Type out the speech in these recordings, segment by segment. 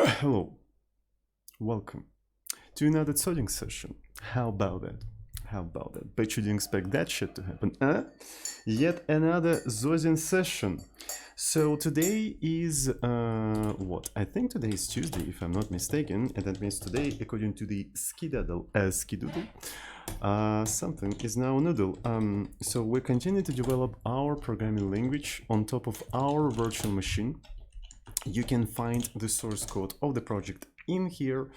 Hello, welcome to another coding session. How about that? How about that? Bet you didn't expect that shit to happen, huh? Yet another Zosian session. So today is, what? I think today is Tuesday, if I'm not mistaken, and that means today, according to the skidoodle, something is now noodle. So we continue to develop our programming language on top of our virtual machine. You can find the source code of the project in here.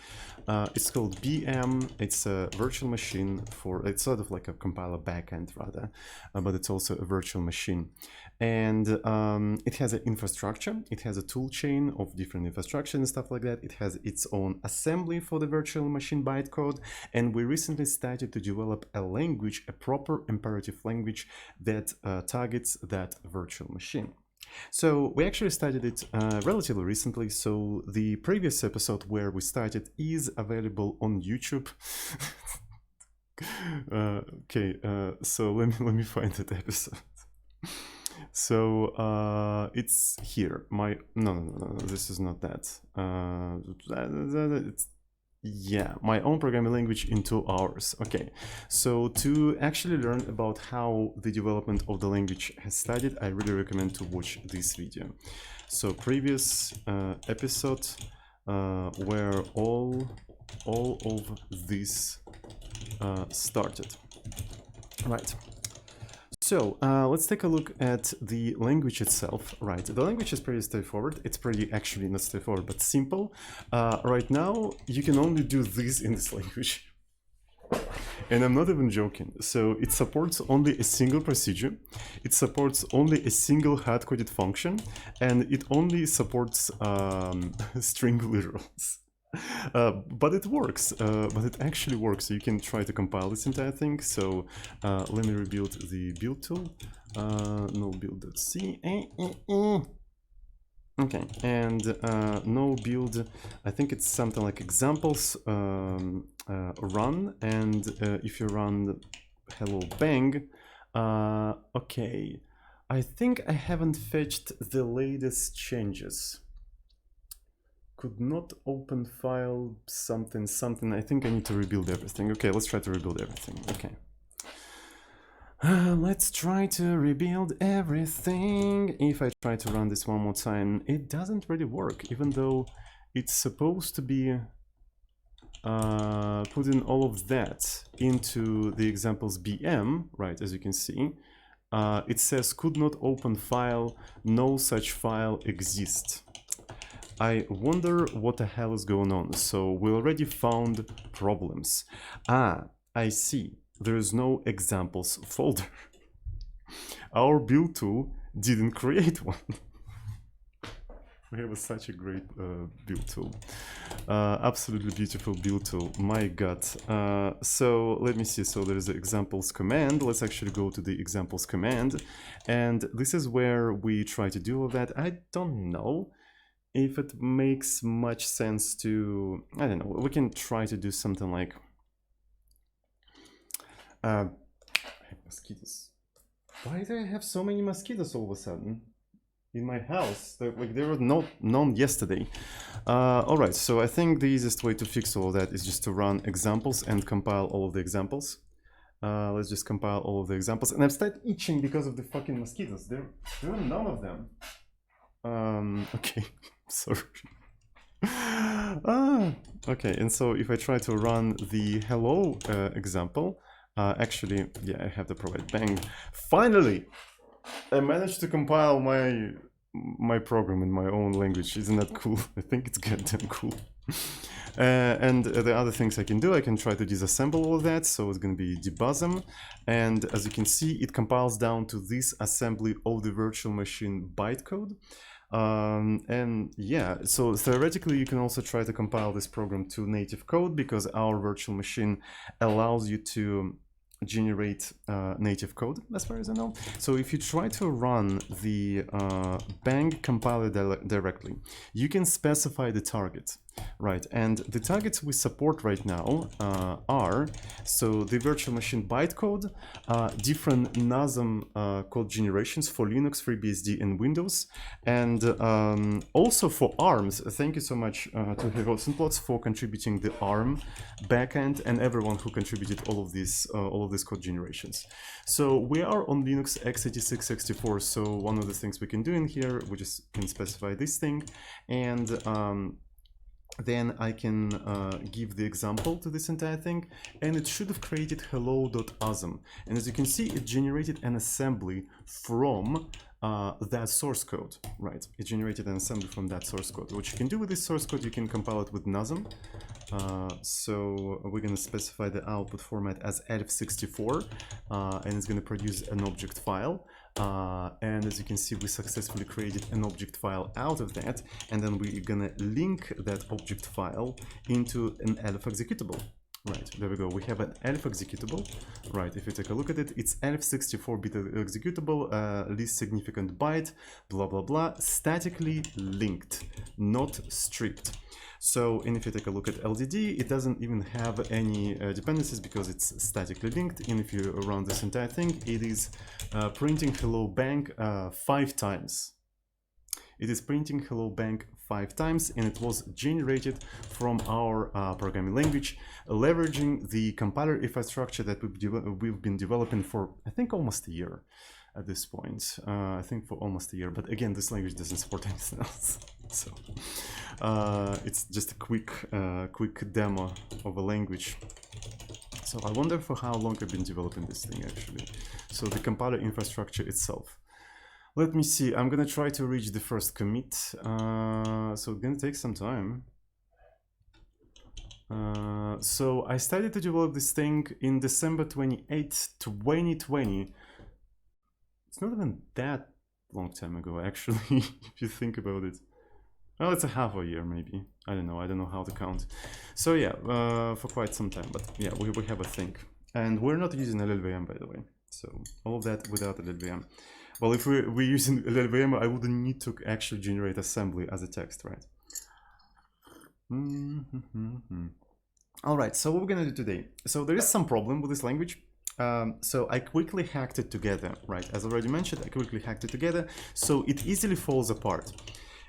It's called BM. It's a virtual machine it's sort of like a compiler backend rather, but it's also a virtual machine. And it has an infrastructure. It has a tool chain of different infrastructure and stuff like that. It has its own assembly for the virtual machine bytecode. And we recently started to develop a language, a proper imperative language that targets that virtual machine. So we actually started it relatively recently. So the previous episode where we started is available on YouTube. So let me find that episode. So it's here. No, this is not that. Yeah, my own programming language in 2 hours. Okay, so to actually learn about how the development of the language has started, I really recommend to watch this video. So previous episode where all of this started. Right. So let's take a look at the language itself. Right, the language is pretty straightforward. It's pretty actually not straightforward, but simple. Right now, you can only do this in this language. And I'm not even joking. So it supports only a single procedure. It supports only a single hard-coded function, and it only supports string literals. But it works, but it actually works. So you can try to compile this entire thing. So let me rebuild the build tool. No build.c. Okay, and no build, I think it's something like examples run, and if you run hello bang, okay, I think I haven't fetched the latest changes. Could not open file something. I think I need to rebuild everything. Okay, let's try to rebuild everything. Okay. Let's try to rebuild everything. If I try to run this one more time, it doesn't really work, even though it's supposed to be putting all of that into the examples BM, right, as you can see. It says could not open file, no such file exists. I wonder what the hell is going on. So we already found problems. I see. There is no examples folder. Our build tool didn't create one. We have such a great build tool. Absolutely beautiful build tool. My god. So let me see. So there is the examples command. Let's actually go to the examples command. And this is where we try to do all that. I don't know if it makes much sense to, I don't know, we can try to do something like, I have mosquitoes. Why do I have so many mosquitoes all of a sudden in my house? Like there were none yesterday. All right, so I think the easiest way to fix all of that is just to run examples and compile all of the examples. Let's just compile all of the examples. And I've started itching because of the fucking mosquitoes. There are none of them. Okay, sorry. Okay, and so if I try to run the hello example, actually, yeah, I have to provide bang. Finally, I managed to compile my program in my own language. Isn't that cool? I think it's goddamn cool. And the other things I can do, I can try to disassemble all of that. So it's going to be debusm. And as you can see, it compiles down to this assembly of the virtual machine bytecode. And yeah, so theoretically you can also try to compile this program to native code, because our virtual machine allows you to generate native code, as far as I know. So if you try to run the bang compiler directly, you can specify the target, right? And the targets we support right now are, so the virtual machine bytecode, different NASM code generations for Linux, FreeBSD, and Windows, and also for ARMs. Thank you so much to Heroes and Plots for contributing the ARM backend and everyone who contributed all of these code generations. So we are on Linux x86-64. So one of the things we can do in here, we just can specify this thing, and then I can give the example to this entire thing, and it should have created hello.asm. And as you can see, it generated an assembly from that source code, right? It generated an assembly from that source code. What you can do with this source code, you can compile it with NASM. So we're going to specify the output format as elf64, and it's going to produce an object file. And as you can see, we successfully created an object file out of that, and then we're going to link that object file into an elf executable. Right, there we go. We have an elf executable. Right, if you take a look at it, it's elf64-bit executable, least significant byte, blah, blah, blah, statically linked, not stripped. So, and if you take a look at LDD, it doesn't even have any dependencies because it's statically linked. And if you run this entire thing, it is printing hello bank 5 times. It is printing hello bank 5 times, and it was generated from our programming language, leveraging the compiler infrastructure that we've been developing for, I think, almost a year at this point. I think for almost a year, but again, this language doesn't support anything else. So it's just a quick demo of a language. So I wonder for how long I've been developing this thing actually. So the compiler infrastructure itself. Let me see, I'm gonna try to reach the first commit, so it's gonna take some time. So I started to develop this thing in December 28th, 2020. It's not even that long time ago, actually, if you think about it. Well, it's a half a year, maybe. I don't know how to count. So yeah, for quite some time, but yeah, we have a thing. And we're not using LLVM, by the way. So all of that without LLVM. Well, if we're using LLVM, I wouldn't need to actually generate assembly as a text, right? All right, so what we're gonna do today. So there is some problem with this language. So I quickly hacked it together, right? As already mentioned, I quickly hacked it together. So it easily falls apart.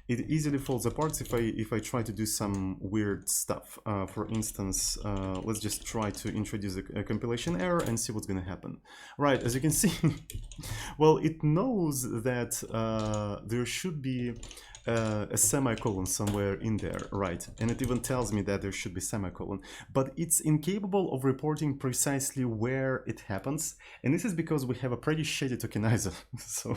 It easily falls apart if I try to do some weird stuff. For instance, let's just try to introduce a compilation error and see what's going to happen. Right, as you can see, well, it knows that there should be a semicolon somewhere in there, right? And it even tells me that there should be semicolon, but it's incapable of reporting precisely where it happens. And this is because we have a pretty shady tokenizer. So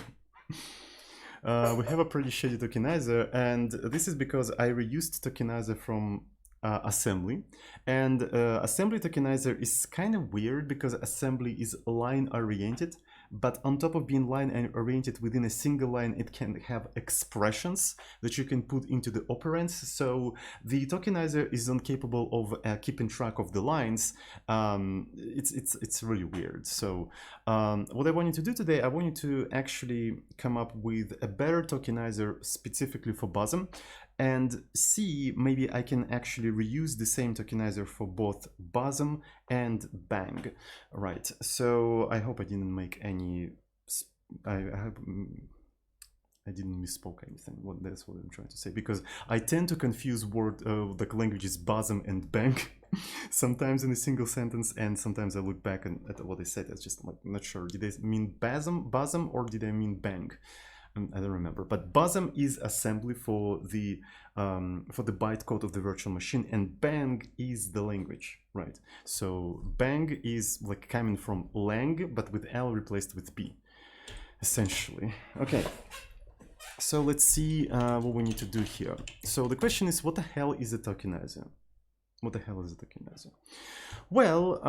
we have a pretty shady tokenizer, and this is because I reused tokenizer from assembly. And assembly tokenizer is kind of weird because assembly is line oriented, but on top of being line oriented within a single line, it can have expressions that you can put into the operands. So the tokenizer is incapable of keeping track of the lines. It's really weird. So what I want you to do today, I want you to actually come up with a better tokenizer specifically for BASM, and see maybe I can actually reuse the same tokenizer for both BASM and Bang. Right, so I hope I didn't make any, I didn't misspoke anything. Well, that's what I'm trying to say, because I tend to confuse the languages BASM and Bang sometimes in a single sentence, and sometimes I look back at what I said. It's just like, not sure, did I mean BASM or did I mean Bang? I don't remember, but BASM is assembly for the bytecode of the virtual machine, and Bang is the language, right? So Bang is like coming from lang, but with L replaced with P, essentially. Okay, so let's see what we need to do here. So the question is, what the hell is a tokenizer? What the hell is a tokenizer? Well,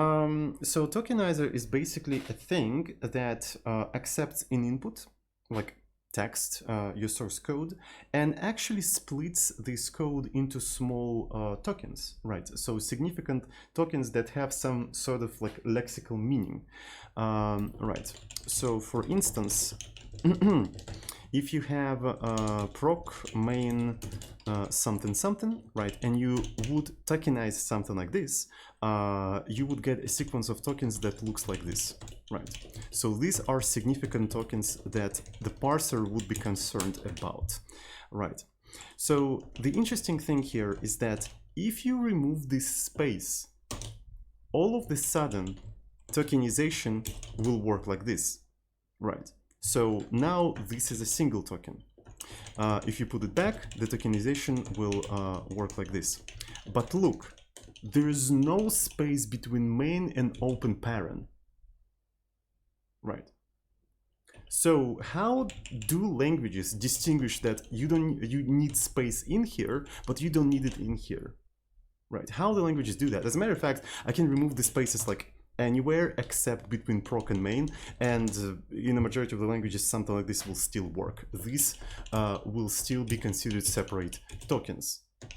so tokenizer is basically a thing that accepts an input, like text, your source code, and actually splits this code into small tokens, right? So significant tokens that have some sort of like lexical meaning, right? So for instance, if you have proc main something something, right, and you would tokenize something like this, you would get a sequence of tokens that looks like this, right? So these are significant tokens that the parser would be concerned about, right? So the interesting thing here is that if you remove this space, all of the sudden tokenization will work like this, right? So now this is a single token. If you put it back, the tokenization will work like this. But look, there is no space between main and open parent, right? So how do languages distinguish that you need space in here, but you don't need it in here, right? How do languages do that? As a matter of fact, I can remove the spaces like anywhere except between proc and main, and in the majority of the languages something like this will still work. This will still be considered separate tokens.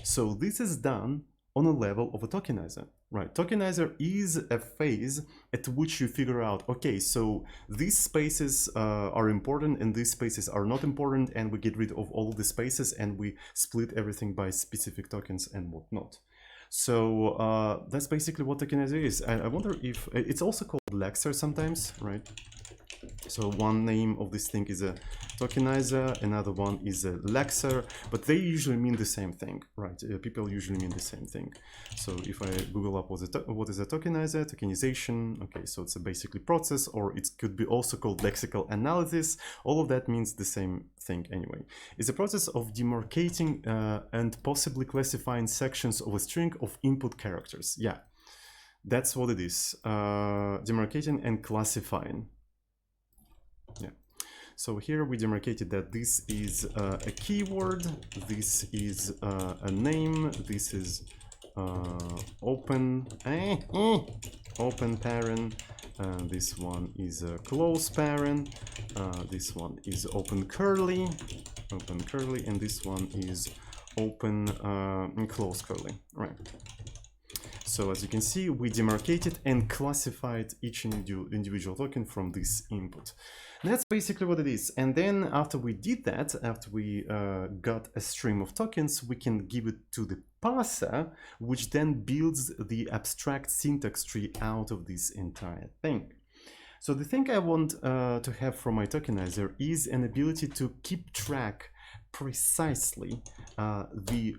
So this is done on a level of a tokenizer, right? Tokenizer is a phase at which you figure out, okay, so these spaces are important and these spaces are not important, and we get rid of all of the spaces and we split everything by specific tokens and whatnot. So that's basically what tokenizer is. I wonder if it's also called Lexer sometimes, right? So one name of this thing is a tokenizer, another one is a Lexer, but they usually mean the same thing, right? People usually mean the same thing. So if I Google up what is a tokenizer, tokenization, okay, so it's a basically process, or it could be also called lexical analysis. All of that means the same thing anyway. It's a process of demarcating and possibly classifying sections of a string of input characters. Yeah, that's what it is. Demarcating and classifying. Yeah. So here we demarcated that this is a keyword, this is a name, this is open parent, this one is a close parent, this one is open curly, and this one is open and close curly, right? So as you can see, we demarcated and classified each individual token from this input. And that's basically what it is. And then after we did that, after we got a stream of tokens, we can give it to the parser, which then builds the abstract syntax tree out of this entire thing. So the thing I want to have from my tokenizer is an ability to keep track precisely the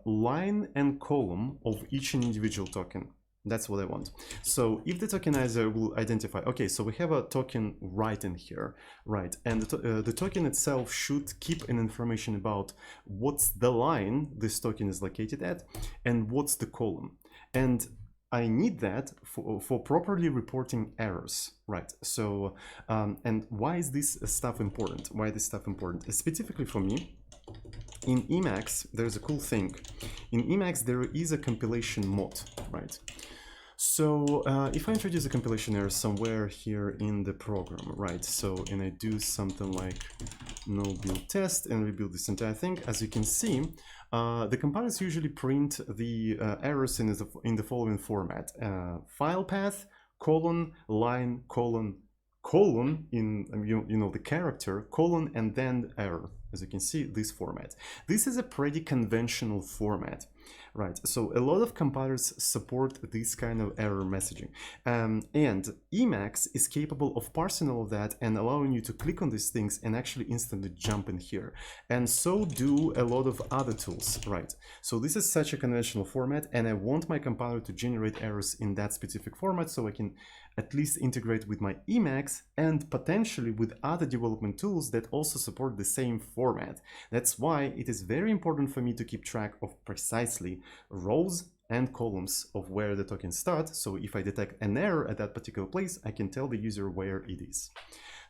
line and column of each individual token. That's what I want. So if the tokenizer will identify, okay, so we have a token right in here, right? And the token itself should keep an information about what's the line this token is located at and what's the column. And I need that for properly reporting errors, right? So, and why is this stuff important? Why is this stuff important? Specifically for me, in Emacs, there's a cool thing. In Emacs, there is a compilation mod, right? So if I introduce a compilation error somewhere here in the program, right? So, and I do something like no build test and rebuild this entire thing, as you can see, the compilers usually print the errors in the following format: file path, colon, line, colon, colon in the character, colon, and then error. As you can see, this format. This is a pretty conventional format, right? So a lot of compilers support this kind of error messaging. And Emacs is capable of parsing all of that and allowing you to click on these things and actually instantly jump in here. And so do a lot of other tools, right? So this is such a conventional format, and I want my compiler to generate errors in that specific format so I can at least integrate with my Emacs and potentially with other development tools that also support the same format. That's why it is very important for me to keep track of precisely rows and columns of where the tokens start. So if I detect an error at that particular place, I can tell the user where it is.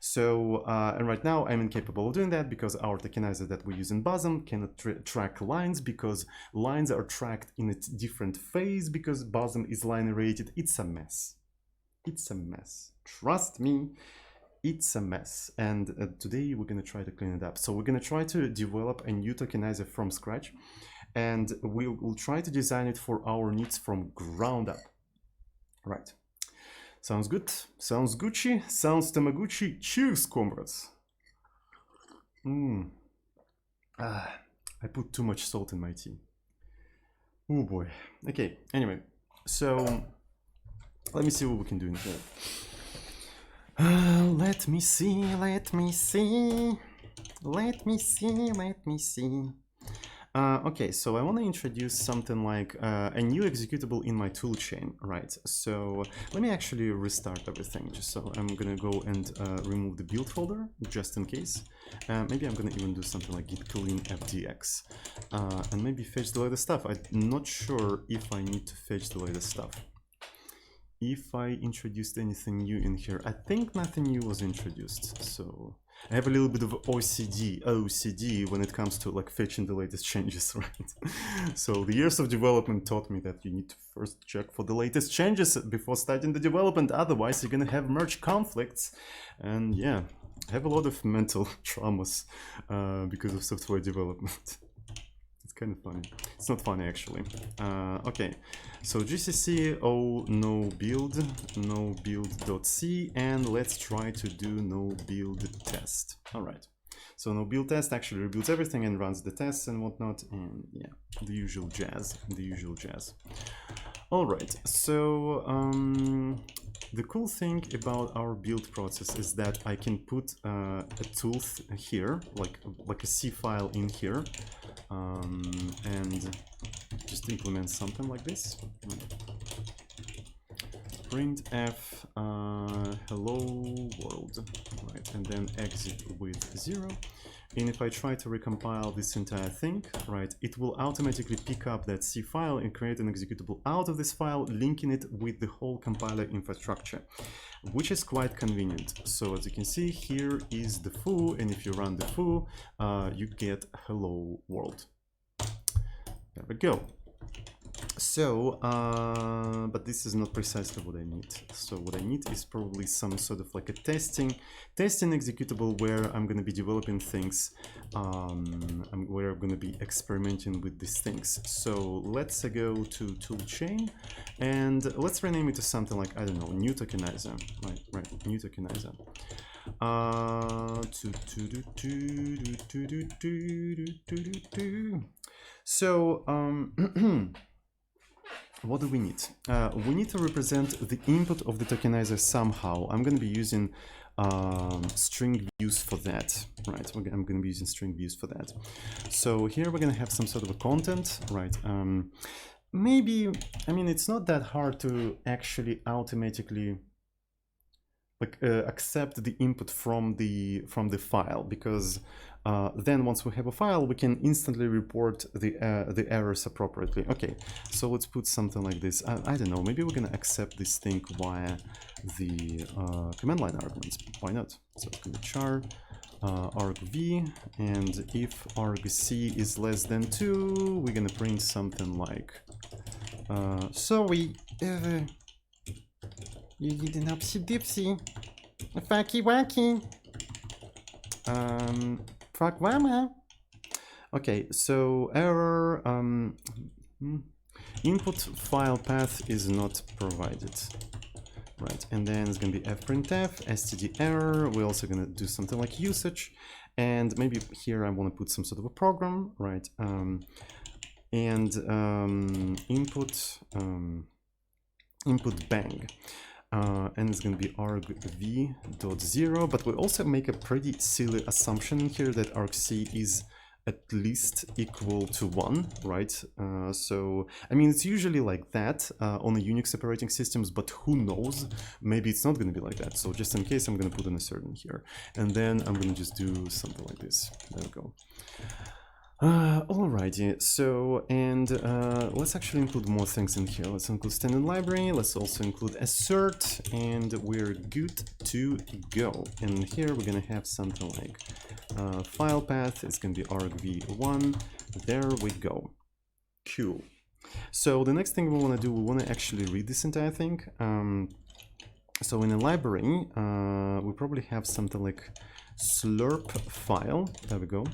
So, and right now I'm incapable of doing that because our tokenizer that we use in Bosom cannot track lines, because lines are tracked in a different phase because Bosom is line rated. It's a mess. It's a mess. Trust me, it's a mess. And today we're going to try to clean it up. So we're going to try to develop a new tokenizer from scratch, and we'll try to design it for our needs from ground up. Right. Sounds good. Sounds Gucci. Sounds Tamaguchi. Cheers, comrades. I put too much salt in my tea. Oh boy. Okay, anyway, so let me see what we can do in here. Let me see. Okay, so I want to introduce something like a new executable in my toolchain, right? So let me actually restart everything. Just so I'm gonna go and remove the build folder just in case. Maybe I'm gonna even do something like git clean fdx and maybe fetch the latest stuff. I'm not sure if I need to fetch the latest stuff. If I introduced anything new in here, I think nothing new was introduced. So I have a little bit of OCD when it comes to like fetching the latest changes, right? So the years of development taught me that you need to first check for the latest changes before starting the development. Otherwise, you're gonna have merge conflicts. And yeah, I have a lot of mental traumas because of software development. Kind of funny. It's not funny actually. Okay, so gcc no build.c, and let's try to do no build test. All right, so no build test actually rebuilds everything and runs the tests and whatnot, and yeah, the usual jazz. All right, so the cool thing about our build process is that I can put a tool here, like a C file in here, and just implement something like this. Printf hello world, right, and then exit with 0. And if I try to recompile this entire thing, right, it will automatically pick up that C file and create an executable out of this file, linking it with the whole compiler infrastructure, which is quite convenient. So as you can see, here is the foo, and if you run the foo, you get hello world. There we go. So, but this is not precisely what I need. So what I need is probably some sort of like a testing executable where I'm going to be developing things, where I'm going to be experimenting with these things. So let's go to toolchain and let's rename it to something like, I don't know, new tokenizer, right, new tokenizer. So, what do we need? We need to represent the input of the tokenizer somehow. I'm going to be using string views for that, right? I'm going to be using string views for that. So here we're going to have some sort of a content, right? Maybe, I mean, it's not that hard to actually automatically accept the input from the file, because then once we have a file, we can instantly report the errors appropriately. Okay, so let's put something like this. I don't know, maybe we're gonna accept this thing via the command line arguments. Why not? So it's gonna be char argv, and if argc is less than 2, we're gonna print something like sorry, you didn't upsy dipsy, facky wacky, programmer. Okay, so error, input file path is not provided, right? And then it's gonna be fprintf std error. We're also gonna do something like usage, and maybe here I want to put some sort of a program, right? And input bang. And it's going to be argv.0, but we also make a pretty silly assumption here that argc is at least equal to 1, right? So, I mean, it's usually like that on the Unix operating systems, but who knows? Maybe it's not going to be like that. So just in case, I'm going to put an assertion here, and then I'm going to just do something like this. There we go. Alrighty, so, and let's actually include more things in here. Let's include standard library, let's also include assert, and we're good to go. And here we're gonna have something like file path, it's gonna be argv1, there we go. Cool. So the next thing we wanna do, we wanna actually read this entire thing. So in a library, we probably have something like slurp file, there we go.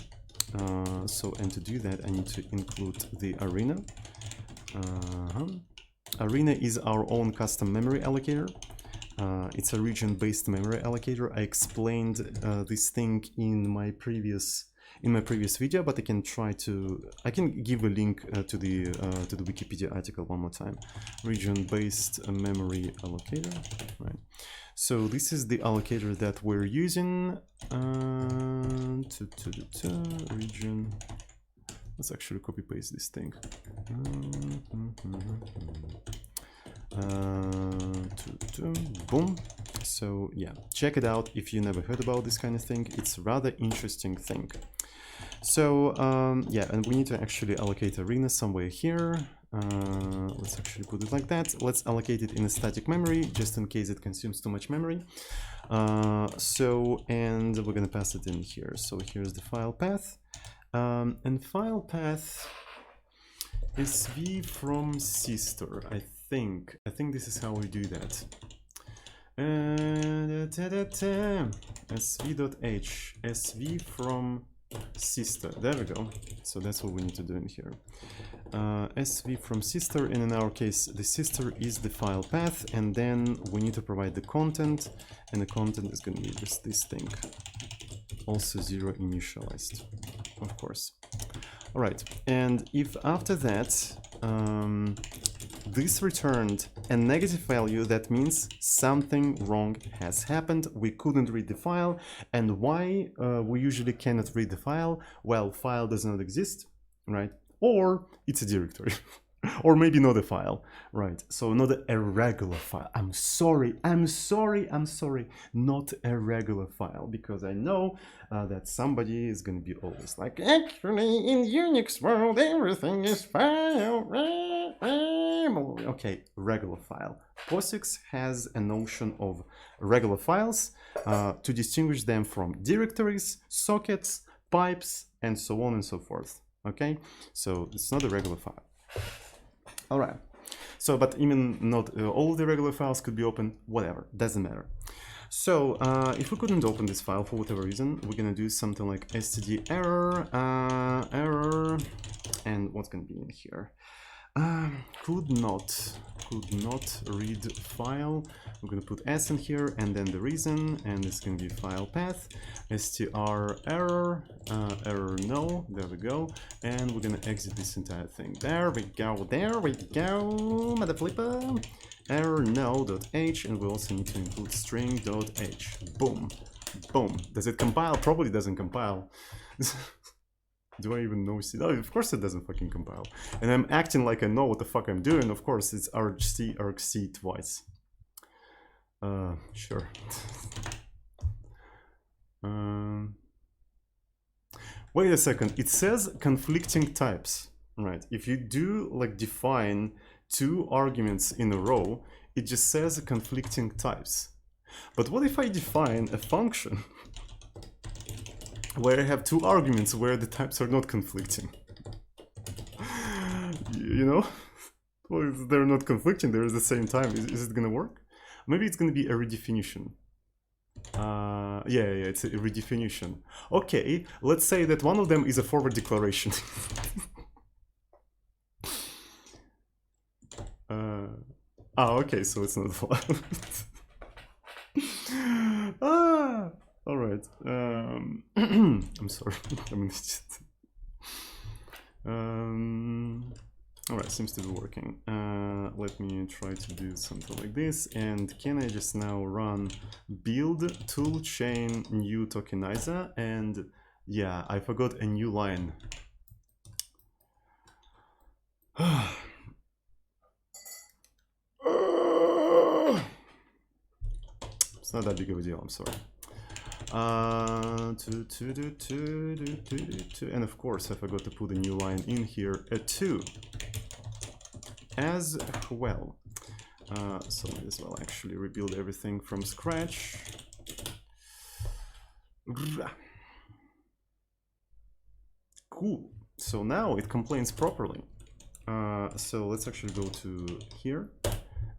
And to do that, I need to include the arena. Arena is our own custom memory allocator. It's a region-based memory allocator. I explained this thing in my previous video, but I can give a link to the Wikipedia article one more time. Region-based memory allocator, right? So this is the allocator that we're using. Region. Let's actually copy paste this thing. Boom. So yeah, check it out if you never heard about this kind of thing. It's a rather interesting thing. So yeah, and we need to actually allocate arena somewhere here. Let's actually put it like that. Let's allocate it in a static memory just in case it consumes too much memory. And we're gonna pass it in here. So here's the file path, and file path SV from sister. I think this is how we do that. SV.h, SV from sister. There we go. So that's what we need to do in here. SV from sister, and in our case the sister is the file path, and then we need to provide the content, and the content is going to be just this thing, also 0 initialized, of course. All right, and if after that this returned a negative value, that means something wrong has happened. We couldn't read the file. And why we usually cannot read the file? Well, file does not exist, right? Or it's a directory. Or maybe not a file, right? So not a regular file. I'm sorry, not a regular file, because I know that somebody is going to be always like, actually, in Unix world, everything is file. Okay, regular file. POSIX has a notion of regular files to distinguish them from directories, sockets, pipes, and so on and so forth. Okay, so it's not a regular file. All right, so but even not all the regular files could be open, whatever, doesn't matter. So if we couldn't open this file for whatever reason, we're gonna do something like std error, error, and what's gonna be in here? Could not read file. We're gonna put s in here, and then the reason, and it's gonna be file path, str error, error no, there we go, and we're gonna exit this entire thing. There we go, mother flipper. Error no.h, and we also need to include string.h. Boom, boom. Does it compile? Probably doesn't compile. Do I even know C? Oh, of course it doesn't fucking compile. And I'm acting like I know what the fuck I'm doing. Of course, it's argc twice. Sure. Wait a second. It says conflicting types, right? If you do like define 2 arguments in a row, it just says conflicting types. But what if I define a function where I have 2 arguments where the types are not conflicting? You know? Well, if they're not conflicting, they're at the same time. Is it gonna work? Maybe it's gonna be a redefinition. Yeah, it's a redefinition. Okay, let's say that one of them is a forward declaration. Okay, so it's not allowed. All right. I'm sorry. I'm an idiot. All right, seems to be working. Let me try to do something like this. And can I just now run build toolchain new tokenizer? And yeah, I forgot a new line. It's not that big of a deal, I'm sorry. And of course I forgot to put a new line in here, a 2 as well. So might as well actually rebuild everything from scratch. Cool. So now it complains properly. So let's actually go to here,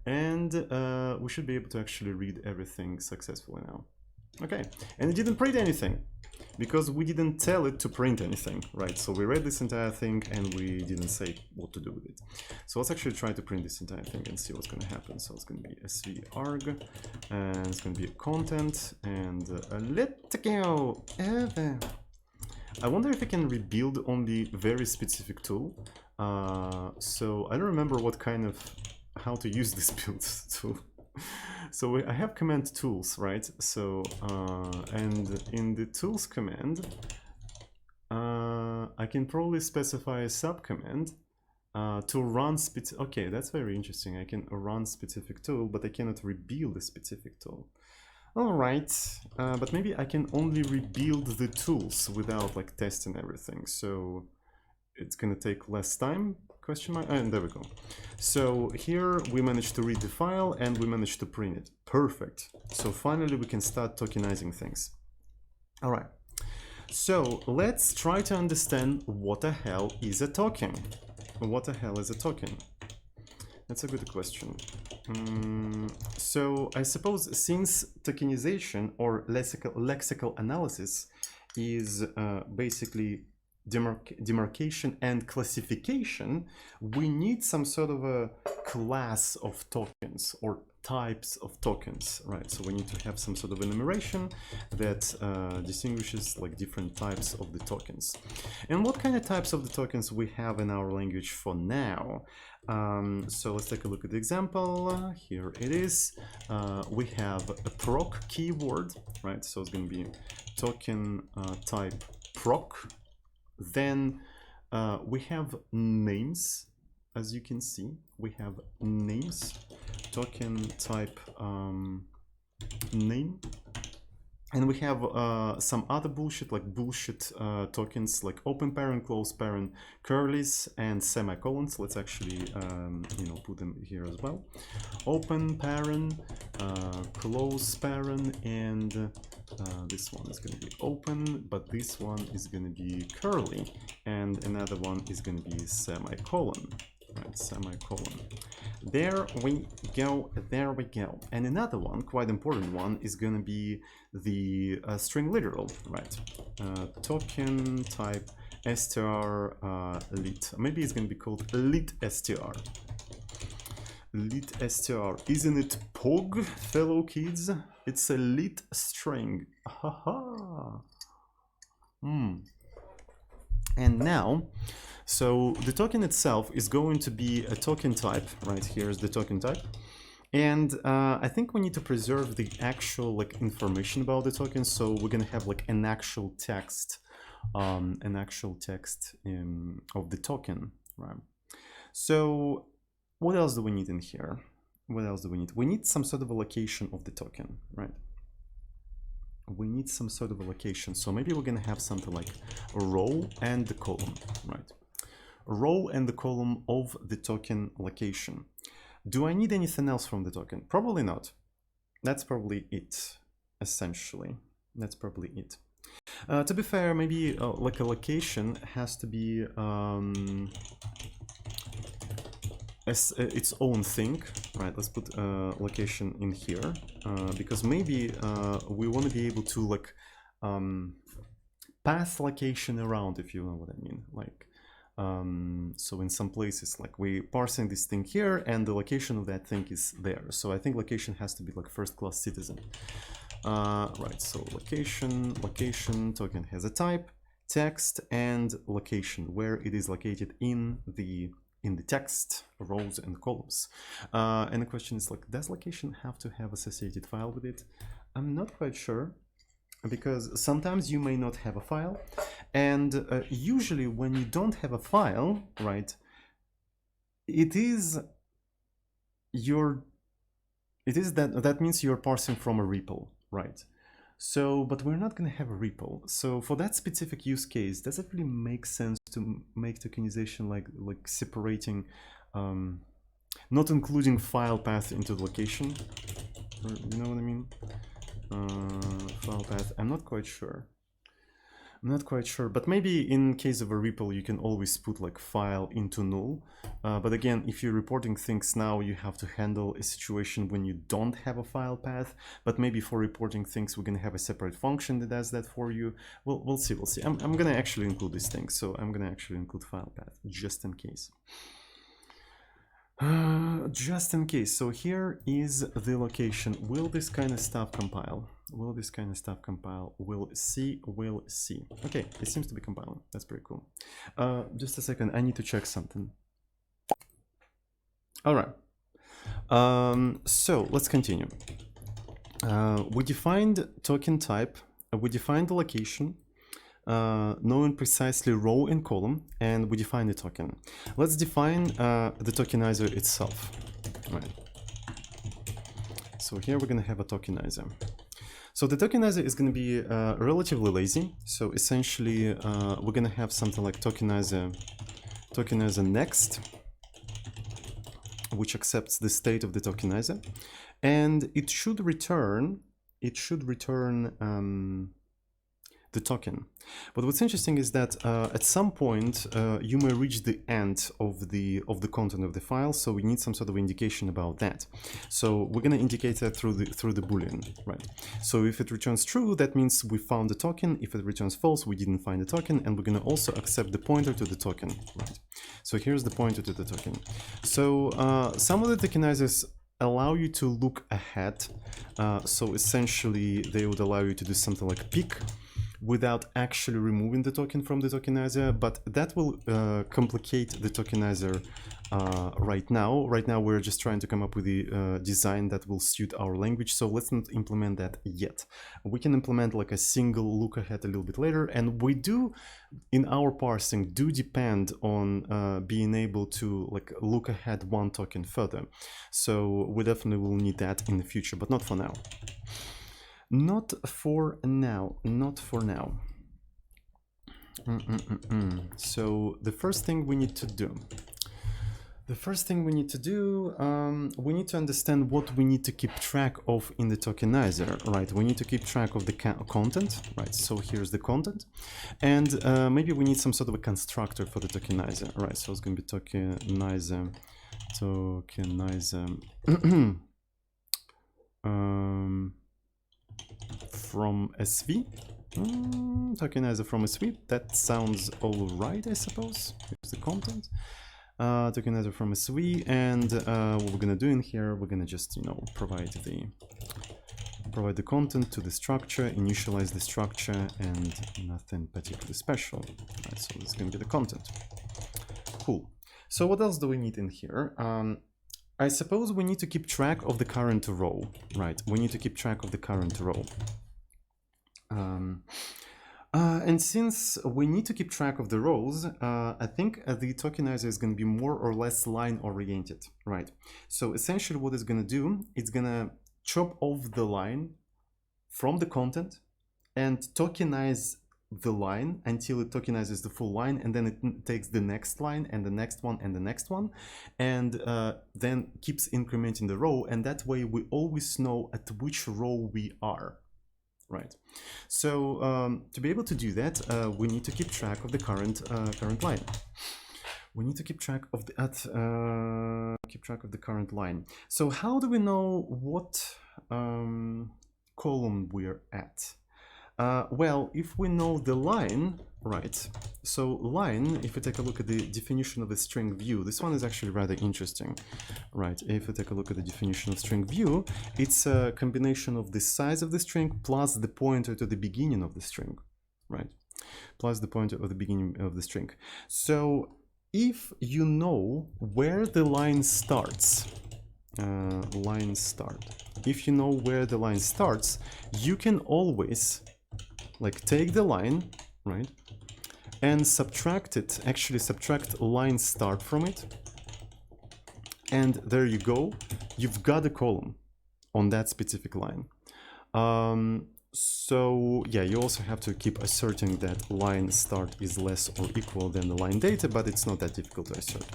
and we should be able to actually read everything successfully now. Okay, and it didn't print anything because we didn't tell it to print anything, right? So we read this entire thing and we didn't say what to do with it. So let's actually try to print this entire thing and see what's going to happen. So it's going to be svrg, and it's going to be a content, and let's go. I wonder if I can rebuild on the very specific tool. So I don't remember what kind of, how to use this build tool. So I have command tools, right? So, and in the tools command, I can probably specify a subcommand to run okay, that's very interesting. I can run specific tool, but I cannot rebuild a specific tool. All right, but maybe I can only rebuild the tools without like testing everything. So it's gonna take less time, question mark, and there we go. So here we managed to read the file and we managed to print it. Perfect. So finally we can start tokenizing things. All right. So let's try to understand what the hell is a token. What the hell is a token? That's a good question. So I suppose since tokenization or lexical analysis is basically demarcation and classification, we need some sort of a class of tokens or types of tokens, right? So we need to have some sort of enumeration that distinguishes like different types of the tokens. And what kind of types of the tokens we have in our language for now? So let's take a look at the example. Here it is. We have a proc keyword, right? So it's going to be token type proc. Then we have names, as you can see. We have names, token type name. And we have some other bullshit, like bullshit tokens, like open parent, close parent, curlies, and semicolons. Let's actually, you know, put them here as well. Open parent, close parent, and this one is going to be open, but this one is going to be curly, and another one is going to be semicolon. Right, semicolon. There we go, there we go. And another one, quite important one, is going to be the string literal, right? Token type str lit. Maybe it's going to be called lit str. Lit str. Isn't it POG, fellow kids? It's a lit string. Haha. And now, so the token itself is going to be a token type, right? Here's the token type. And I think we need to preserve the actual like information about the token. So we're going to have like an actual text of the token, right? So what else do we need in here? What else do we need? We need some sort of allocation of the token, right? We need some sort of allocation. So maybe we're going to have something like a row and the column, right? A row and the column of the token location. Do I need anything else from the token? Probably not. That's probably it, essentially. That's probably it. To be fair, maybe like a location has to be its own thing, right? Let's put location in here because maybe we want to be able to like pass location around, if you know what I mean. Like, so in some places, like we parsing this thing here and the location of that thing is there. So I think location has to be like first-class citizen. Right, so location token has a type, text, and location, where it is located in the text, rows and columns. And the question is like, does location have to have associated file with it? I'm not quite sure, because sometimes you may not have a file, and usually when you don't have a file, right, that means you're parsing from a REPL, right? So, but we're not going to have a REPL. So for that specific use case, does it really make sense to make tokenization like separating, not including file path into the location? Or, you know what I mean? File path, I'm not quite sure. But maybe in case of a REPL, you can always put like file into null. But again, if you're reporting things now, you have to handle a situation when you don't have a file path. But maybe for reporting things, we're going to have a separate function that does that for you. Well, we'll see. I'm going to actually include this thing. So I'm going to actually include file path just in case. Just in case. So here is the location. Will this kind of stuff compile? Will this kind of stuff compile? We'll see. We'll see. Okay, it seems to be compiling. That's pretty cool. Just a second. I need to check something. All right. So let's continue. We defined token type. We defined the location. Knowing precisely row and column, and we define the token. Let's define the tokenizer itself. Right. So here we're going to have a tokenizer. So the tokenizer is going to be relatively lazy. So essentially, we're going to have something like tokenizer next, which accepts the state of the tokenizer, and it should return the token. But what's interesting is that at some point you may reach the end of the content of the file, so we need some sort of indication about that. So we're going to indicate that through the boolean, right? So if it returns true, that means we found the token. If it returns false, we didn't find the token, and we're going to also accept the pointer to the token, right? So here's the pointer to the token. So some of the tokenizers allow you to look ahead. So essentially they would allow you to do something like pick without actually removing the token from the tokenizer, but that will complicate the tokenizer right now. Right now we're just trying to come up with the design that will suit our language, so let's not implement that yet. We can implement like a single look ahead a little bit later, and we do, in our parsing, do depend on being able to like look ahead one token further. So we definitely will need that in the future, but not for now. Not for now, not for now. So the first thing we need to do, we need to understand what we need to keep track of in the tokenizer, right? We need to keep track of the content, right? So here's the content, and maybe we need some sort of a constructor for the tokenizer, right? So it's going to be tokenizer from SV. Tokenizer from SV. That sounds all right, I suppose. Here's the content. Tokenizer from SV, and what we're gonna do in here, we're gonna just, you know, provide the content to the structure, initialize the structure, and nothing particularly special. Right, so this is gonna be the content. Cool. So what else do we need in here? I suppose we need to keep track of the current row, right? We need to keep track of the current row. And since we need to keep track of the rows, I think the tokenizer is going to be more or less line oriented, right? So essentially what it's going to do, it's going to chop off the line from the content and tokenize the line until it tokenizes the full line, and then it takes the next line and the next one and the next one, and then keeps incrementing the row, and that way we always know at which row we are. Right. So to be able to do that, we need to keep track of the current line. We need to keep track of the current line. So how do we know what column we're at? Well, if we know the line, right? So line, if we take a look at the definition of the string view, this one is actually rather interesting, right? If we take a look at the definition of string view, it's a combination of the size of the string plus the pointer to the beginning of the string, right? Plus the pointer of the beginning of the string. So if you know where the line starts, if you know where the line starts, you can always like take the line, right, and subtract it, actually subtract line start from it, and there you go, you've got a column on that specific line. So yeah, you also have to keep asserting that line start is less or equal than the line data, but it's not that difficult to assert.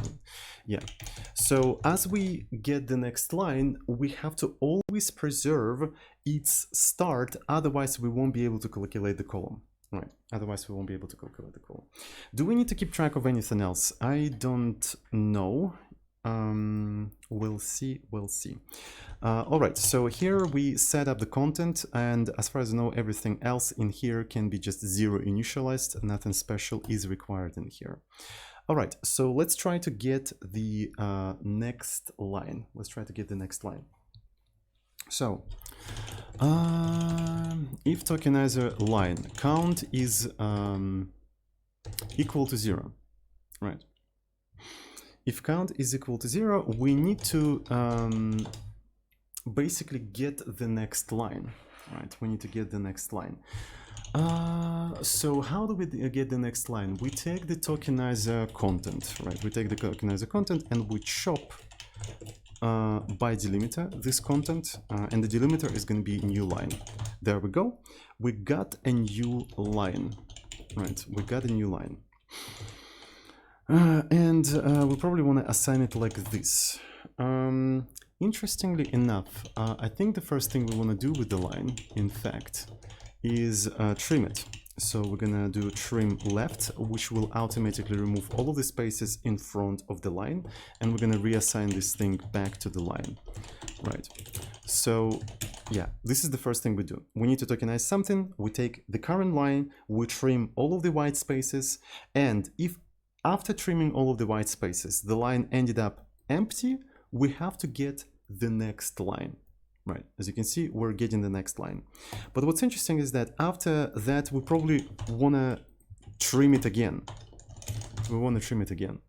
Yeah, so as we get the next line, we have to always preserve its start, otherwise we won't be able to calculate the column. Right, otherwise we won't be able to calculate the column. Do we need to keep track of anything else? I don't know. We'll see. All right, so here we set up the content, and as far as I know, everything else in here can be just zero initialized. Nothing special is required in here. All right, so let's try to get the next line. Let's try to get the next line. So if tokenizer line count is equal to 0, right? If count is equal to 0, we need to basically get the next line, right? We need to get the next line. So how do we get the next line? We take the tokenizer content, right? We take the tokenizer content and we chop by delimiter this content, and the delimiter is going to be new line. There we go. We got a new line, right? We got a new line. And we probably want to assign it like this. Interestingly enough, I think the first thing we want to do with the line, in fact, is trim it. So we're gonna do trim left, which will automatically remove all of the spaces in front of the line, and we're gonna reassign this thing back to the line, right? So yeah, this is the first thing we do. We need to tokenize something. We take the current line, we trim all of the white spaces, and if after trimming all of the white spaces, the line ended up empty, we have to get the next line. Right, as you can see, we're getting the next line. But what's interesting is that after that, we probably want to trim it again. We want to trim it again.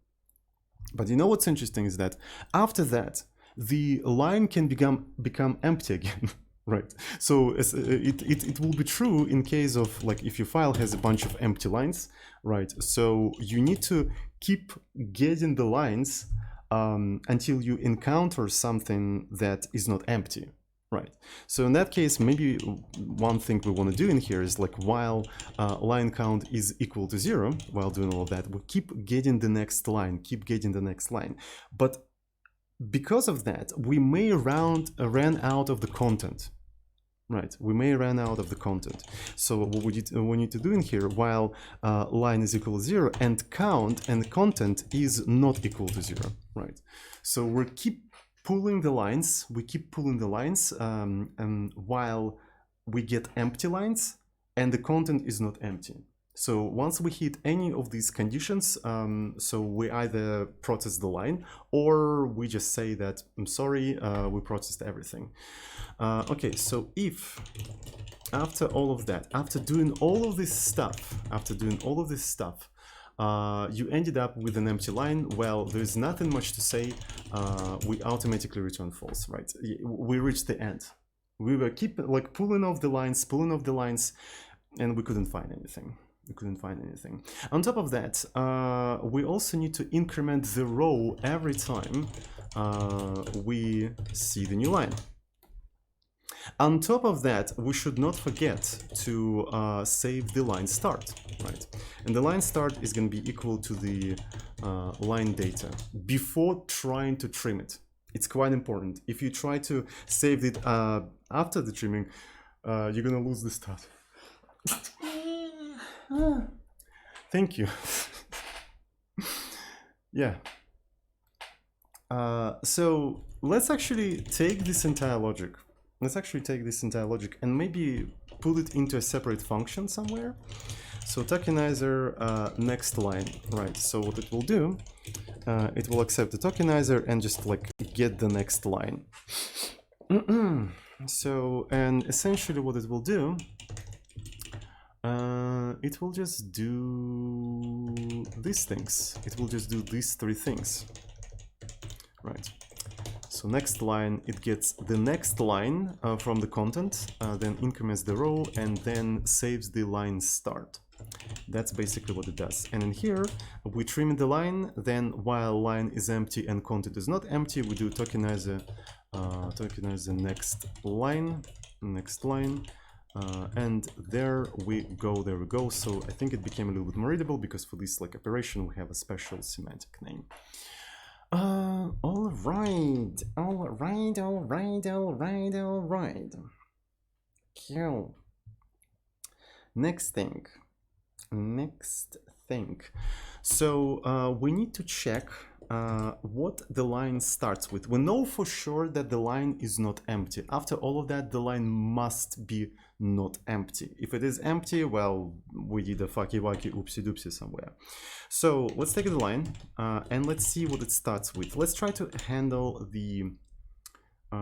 But you know what's interesting is that after that, the line can become empty again. Right, so it will be true in case of, like, if your file has a bunch of empty lines, right? So you need to keep getting the lines until you encounter something that is not empty. Right. So in that case, maybe one thing we want to do in here is, like, while line count is equal to 0, while doing all of that, we keep getting the next line, But because of that, we may run out of the content. Right, we may run out of the content. So what we need to do in here, while line is equal to 0 and count and content is not equal to 0, right? So we keep pulling the lines, and while we get empty lines and the content is not empty. So once we hit any of these conditions, so we either process the line or we just say that, I'm sorry, we processed everything. Okay, so if after all of that, after doing all of this stuff, you ended up with an empty line, well, there's nothing much to say. We automatically return false, right? We reached the end. We were pulling off the lines, and we couldn't find anything. On top of that, we also need to increment the row every time we see the new line. On top of that, we should not forget to save the line start, right? And the line start is going to be equal to the line data before trying to trim it. It's quite important. If you try to save it after the trimming, you're going to lose the start. Thank you. Yeah. So let's actually take this entire logic. And maybe put it into a separate function somewhere. So tokenizer next line, right? So what it will do, it will accept the tokenizer and just, like, get the next line. So, and essentially what it will do, it will just do these things. It will just do these 3 things, right? So next line, it gets the next line from the content, then increments the row, and then saves the line start. That's basically what it does. And in here, we trim the line, then while line is empty and content is not empty, we do tokenizer next line, and there we go. So I think it became a little bit more readable because for this, like, operation, we have a special semantic name. All right. Cool. Next thing. So we need to check what the line starts with. We know for sure that the line is not empty. After all of that, the line must be not empty. If it is empty, well, we did a fucky-wacky oopsie-doopsie somewhere. So let's take the line and let's see what it starts with. Let's try to handle the, I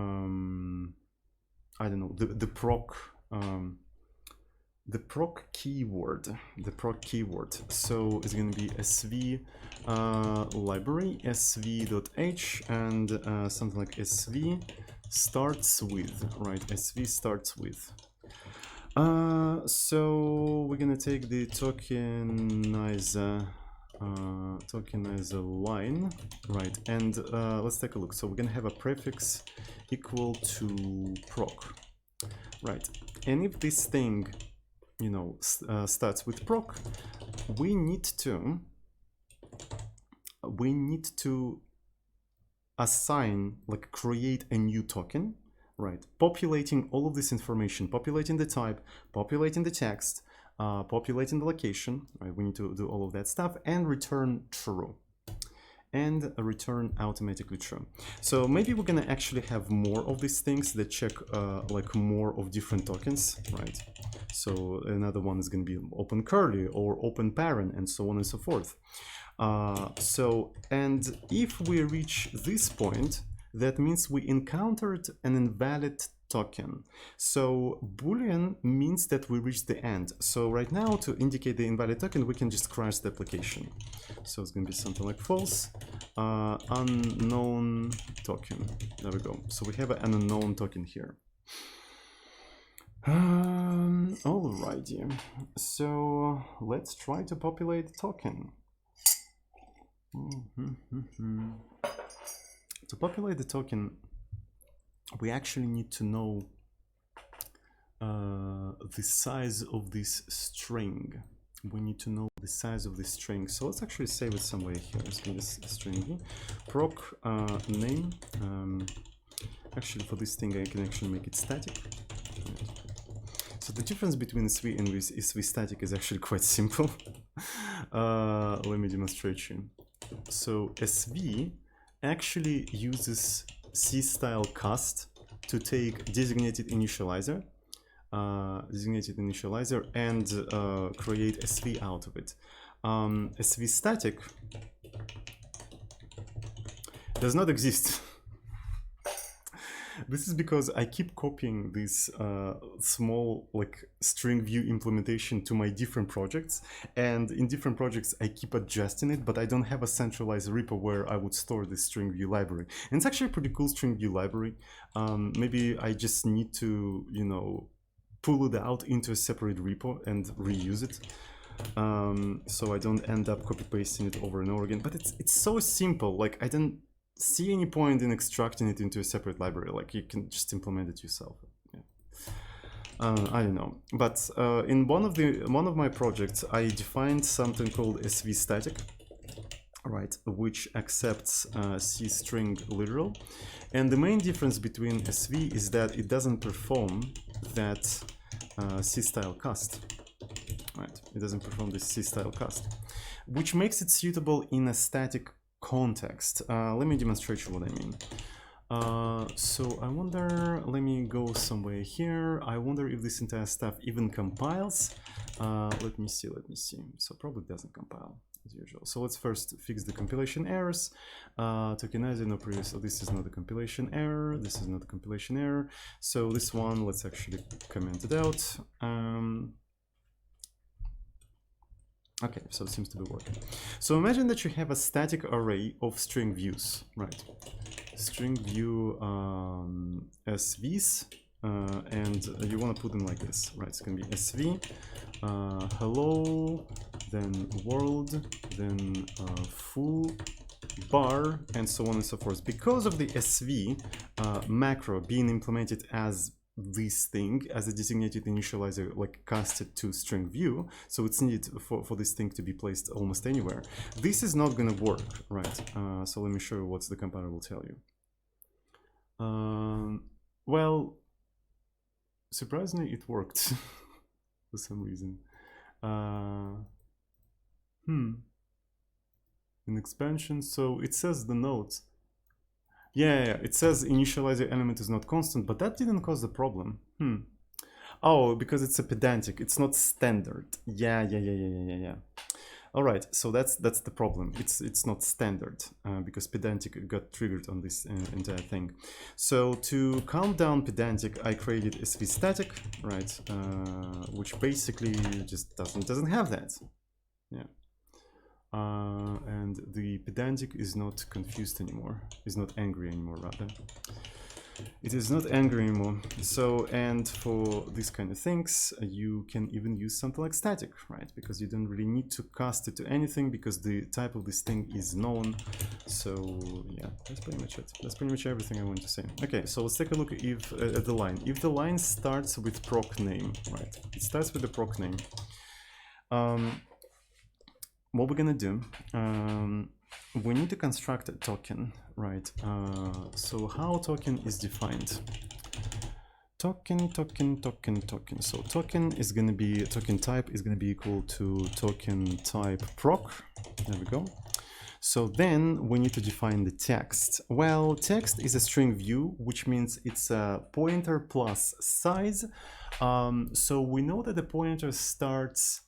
don't know, the proc keyword, So it's going to be sv library sv.h and something like sv starts with, right? Sv starts with. So we're going to take the tokenizer line, right? And let's take a look. So we're going to have a prefix equal to proc, right? And if this thing, you know, starts with proc, we need to assign, like, create a new token, right? Populating all of this information, populating the type, populating the text, populating the location, right? We need to do all of that stuff and return true. And return automatically true. So maybe we're gonna actually have more of these things that check like more of different tokens, right? So another one is gonna be open curly or open parent and so on and so forth. And if we reach this point, that means we encountered an invalid token. So Boolean means that we reached the end. So right now, to indicate the invalid token, we can just crash the application. So it's going to be something like false, unknown token. There we go. So we have an unknown token here. Alrighty. So let's try to populate the token. To populate the token, we actually need to know the size of this string. We need to know the size of this string. So let's actually save it somewhere here. Let's give this string here. Proc name. Actually, for this thing, I can actually make it static. So the difference between SV and SV static is actually quite simple. Let me demonstrate you. So SV actually uses C-style cast to take designated initializer and create SV out of it. SV static does not exist. This is because I keep copying this small like string view implementation to my different projects, and in different projects I keep adjusting it, but I don't have a centralized repo where I would store this string view library. And it's actually a pretty cool string view library. Maybe I just need to, you know, pull it out into a separate repo and reuse it. So I don't end up copy pasting it over and over again. But it's so simple. Like, I don't see any point in extracting it into a separate library. Like, you can just implement it yourself. Yeah. I don't know, but in one of my projects, I defined something called SV static, right, which accepts C string literal, and the main difference between SV is that it doesn't perform that C style cast. Right, it doesn't perform this C style cast, which makes it suitable in a static context. Let me demonstrate you what I mean. So I wonder, let me go somewhere here. I wonder if this entire stuff even compiles. Let me see. So probably doesn't compile as usual. So let's first fix the compilation errors. Tokenizer, no previous. So this is not a compilation error. This is not a compilation error. So this one, let's actually comment it out. Okay, so it seems to be working. So imagine that you have a static array of string views, right? String view SVs, and you want to put them like this, right? It's going to be SV, hello, then world, then full bar, and so on and so forth. Because of the SV macro being implemented as this thing, as a designated initializer, like casted to string view, so it's needed for this thing to be placed almost anywhere. This is not going to work, right? So let me show you what the compiler will tell you. Well, surprisingly, it worked for some reason. in expansion. So it says the nodes. Yeah, it says initializer element is not constant, but that didn't cause the problem. Oh, because it's a pedantic, it's not standard. Yeah. All right, so that's the problem. It's not standard because pedantic got triggered on this entire thing. So to calm down pedantic, I created SV static, right? Which basically just doesn't have that. Yeah. And the pedantic is not confused anymore. Is not angry anymore, rather. It is not angry anymore. So, and for these kind of things, you can even use something like static, right? Because you don't really need to cast it to anything because the type of this thing is known. So, yeah, that's pretty much it. That's pretty much everything I want to say. Okay, so let's take a look if at the line. If the line starts with proc name, right? It starts with the proc name. What we're gonna do? We need to construct a token, right? So how token is defined? Token. So token is going to be, token type is going to be equal to token type proc. There we go. So then we need to define the text. Well, text is a string view, which means it's a pointer plus size. So we know that the pointer starts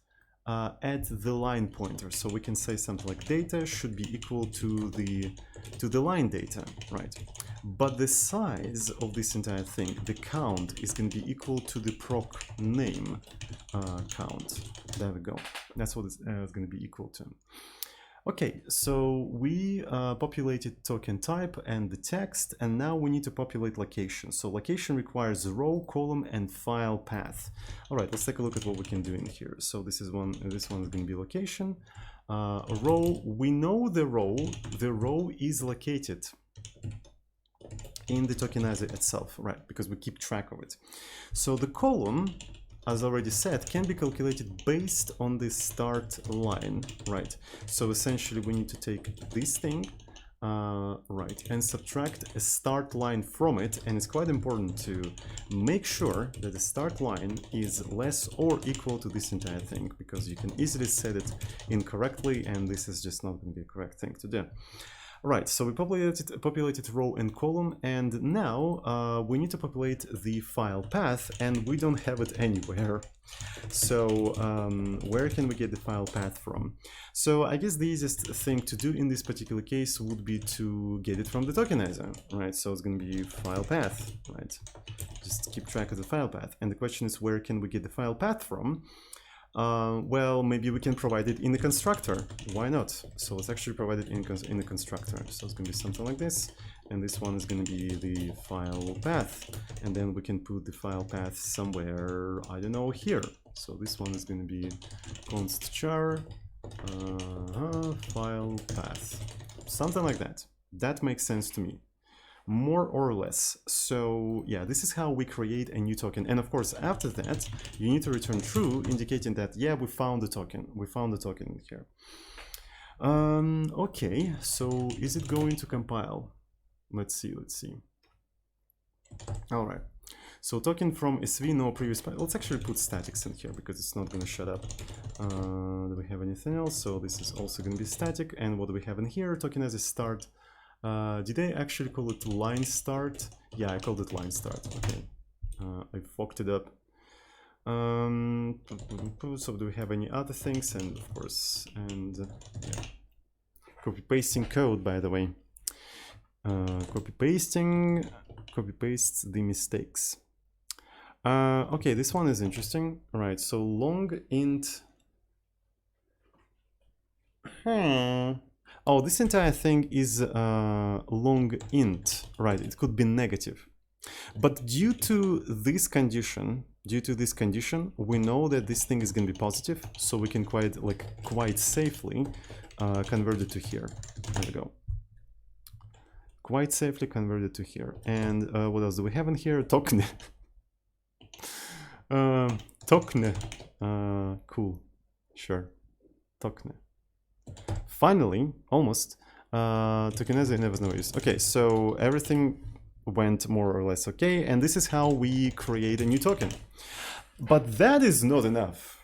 at the line pointer, so we can say something like data should be equal to the line data, right? But the size of this entire thing, the count, is going to be equal to the proc name count. There we go. That's what it's going to be equal to. Okay, so we populated token type and the text, and now we need to populate location. So location requires row, column, and file path. All right, let's take a look at what we can do in here. So this is one. This one is going to be location. Row. We know the row. The row is located in the tokenizer itself, right? Because we keep track of it. So the column, as already said, can be calculated based on the start line, right? So essentially we need to take this thing, right, and subtract a start line from it, and it's quite important to make sure that the start line is less or equal to this entire thing, because you can easily set it incorrectly, and this is just not going to be a correct thing to do. Right, so we populated row and column, and now we need to populate the file path, and we don't have it anywhere. So where can we get the file path from? So I guess the easiest thing to do in this particular case would be to get it from the tokenizer, right? So it's going to be file path, right? Just keep track of the file path. And the question is, where can we get the file path from? Well, maybe we can provide it in the constructor. Why not? So let's actually provide it in the constructor. So it's going to be something like this, and this one is going to be the file path, and then we can put the file path somewhere, I don't know, here. So this one is going to be const char file path, something like that. That makes sense to me, more or less. So yeah, this is how we create a new token, and of course after that you need to return true, indicating that yeah, we found the token. We found the token here. Okay, so is it going to compile? Let's see. All right, so token from SV, no previous. Let's actually put statics in here because it's not going to shut up. Do we have anything else? So this is also going to be static, and what do we have in here? Token as a start. Did I actually call it line start? Yeah, I called it line start. Okay, I fucked it up. So do we have any other things? And of course, and yeah, copy pasting code, by the way. Copy pastes the mistakes. Okay, this one is interesting. All right, so long int. Oh, this entire thing is long int, right? It could be negative, but due to this condition, we know that this thing is going to be positive, so we can quite safely convert it to here. There we go. Quite safely convert it to here. And what else do we have in here? Tokne. Tokne. Cool. Sure. Tokne. Finally, almost, tokenizer never know use. Okay, so everything went more or less okay, and this is how we create a new token. But that is not enough.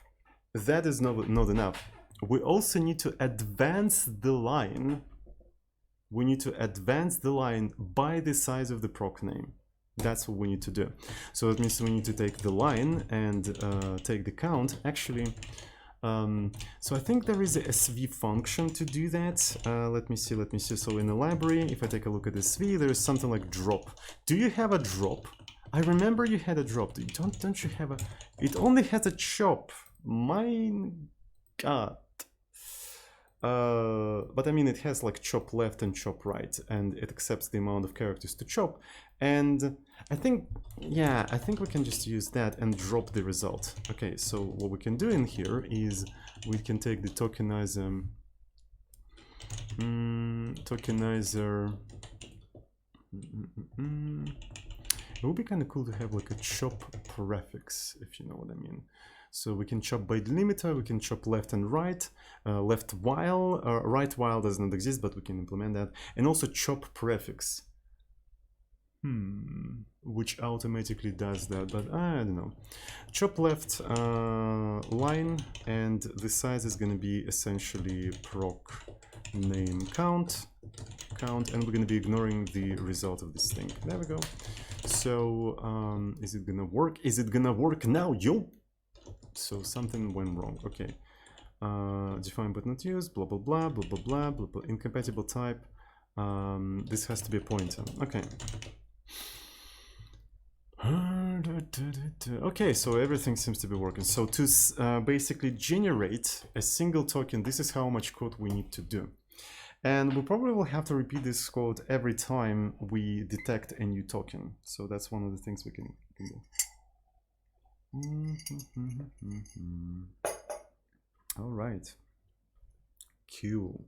That is not enough. we also need to advance the line. We need to advance the line by the size of the proc name. That's what we need to do. So that means we need to take the line and take the count. Actually, so I think there is a SV function to do that. Let me see. So in the library, if I take a look at SV, there is something like drop. Do you have a drop? I remember you had a drop. Don't you have a... It only has a chop. My God. But I mean, it has like chop left and chop right, and it accepts the amount of characters to chop. And I think, yeah, I think we can just use that and drop the result. Okay, so what we can do in here is we can take the tokenizer, It would be kind of cool to have like a chop prefix, if you know what I mean. So we can chop by delimiter, we can chop left and right, left while, right while does not exist, but we can implement that. And also chop prefix, which automatically does that, but I don't know. Chop left line, and the size is going to be essentially proc name count, and we're going to be ignoring the result of this thing. There we go. So is it gonna work? Is it gonna work now, yo? So something went wrong. Okay. Define but not used, blah blah blah blah blah blah blah blah. Incompatible type. This has to be a pointer. Okay. Okay, so everything seems to be working. So to basically generate a single token, this is how much code we need to do. And we probably will have to repeat this code every time we detect a new token. So that's one of the things we can do. All right. Cool.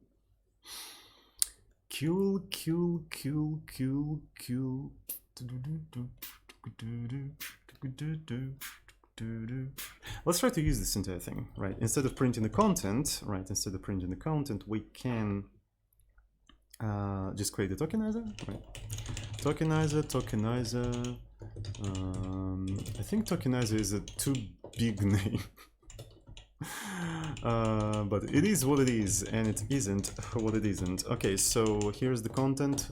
Let's try to use this entire thing, right? Instead of printing the content, we can just create a tokenizer, right? Tokenizer. I think tokenizer is a too big name. But it is what it is, and it isn't what it isn't. Okay, so here's the content.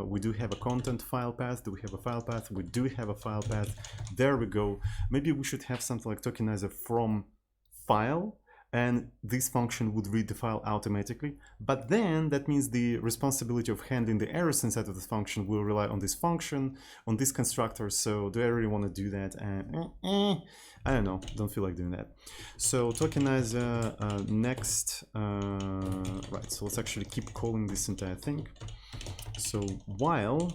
We do have a content file path. Do we have a file path? We do have a file path. There we go. Maybe we should have something like tokenizer from file, and this function would read the file automatically. But then that means the responsibility of handling the errors inside of this function will rely on this function, on this constructor. So do I really want to do that? I don't know, don't feel like doing that. So tokenizer next, right, so let's actually keep calling this entire thing. So while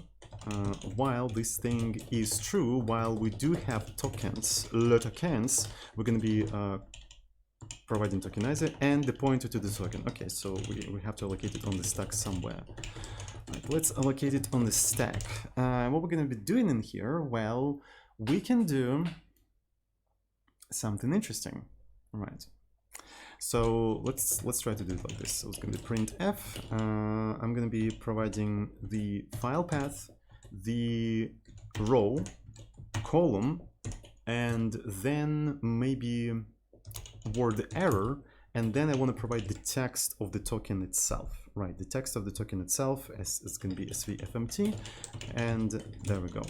this thing is true, while we do have tokens, tokens, we're going to be providing tokenizer and the pointer to the token. Okay, so we have to allocate it on the stack somewhere. Right, let's allocate it on the stack. What we're going to be doing in here, well, we can do something interesting. All right, so let's try to do it like this. So it's going to be print f. I'm going to be providing the file path, the row, column, and then maybe word error, and then I want to provide the text of the token itself, right? The text of the token itself is going to be svfmt, and there we go.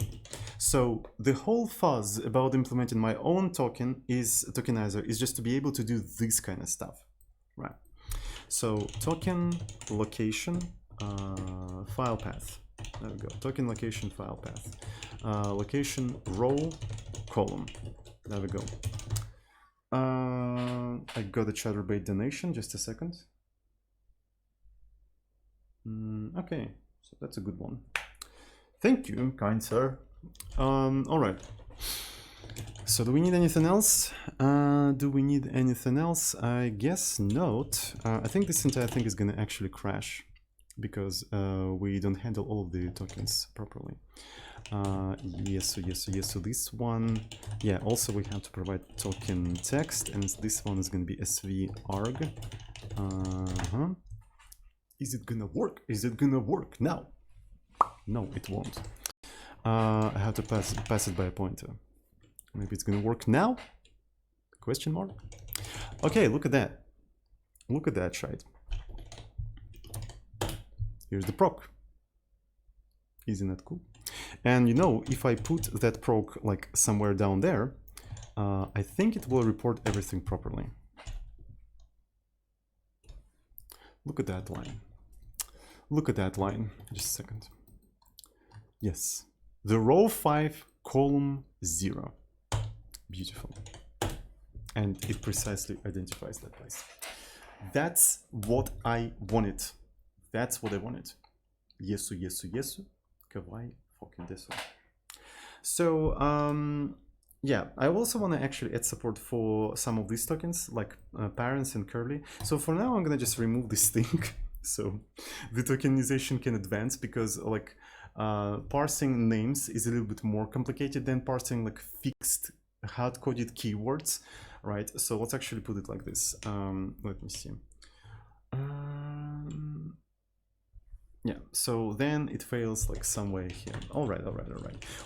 So the whole fuzz about implementing my own tokenizer is just to be able to do this kind of stuff, right? So token location file path. There we go. Token location file path. Location row column. There we go. I got a Chatterbait donation, just a second. Okay, so that's a good one. Thank you, kind sir. All right. So do we need anything else? I guess not. I think this entire thing is going to actually crash because we don't handle all of the tokens properly. Yes, so this one, yeah, also we have to provide token text, and this one is going to be sv.arg. Is it gonna work? Is it gonna work now? No, it won't. I have to pass it by a pointer. Maybe it's gonna work now? Question mark. Okay, look at that. Look at that shite. Here's the proc. Isn't that cool? And you know, if I put that proc like somewhere down there, I think it will report everything properly. Look at that line. Look at that line. Just a second. Yes. The row 5, column 0. Beautiful. And it precisely identifies that place. That's what I wanted. That's what I wanted. Yesu, yesu, yesu. Kawaii fucking desu. So, yeah, I also want to actually add support for some of these tokens, like parents and curly. So for now, I'm going to just remove this thing. So the tokenization can advance because like parsing names is a little bit more complicated than parsing like fixed hard-coded keywords, right? So let's actually put it like this. Let me see. Yeah, so then it fails like somewhere here. All right.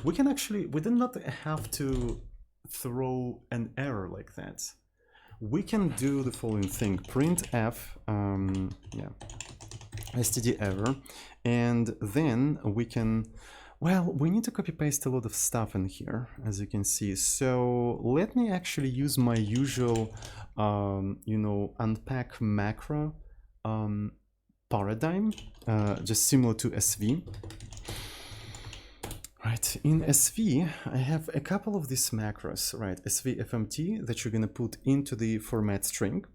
We can actually, we did not have to throw an error like that. We can do the following thing: printf, std error, and then we can, well, we need to copy paste a lot of stuff in here, as you can see. So let me actually use my usual, you know, unpack macro paradigm, just similar to SV. Right, in SV, I have a couple of these macros, right? SV FMT that you're gonna put into the format string,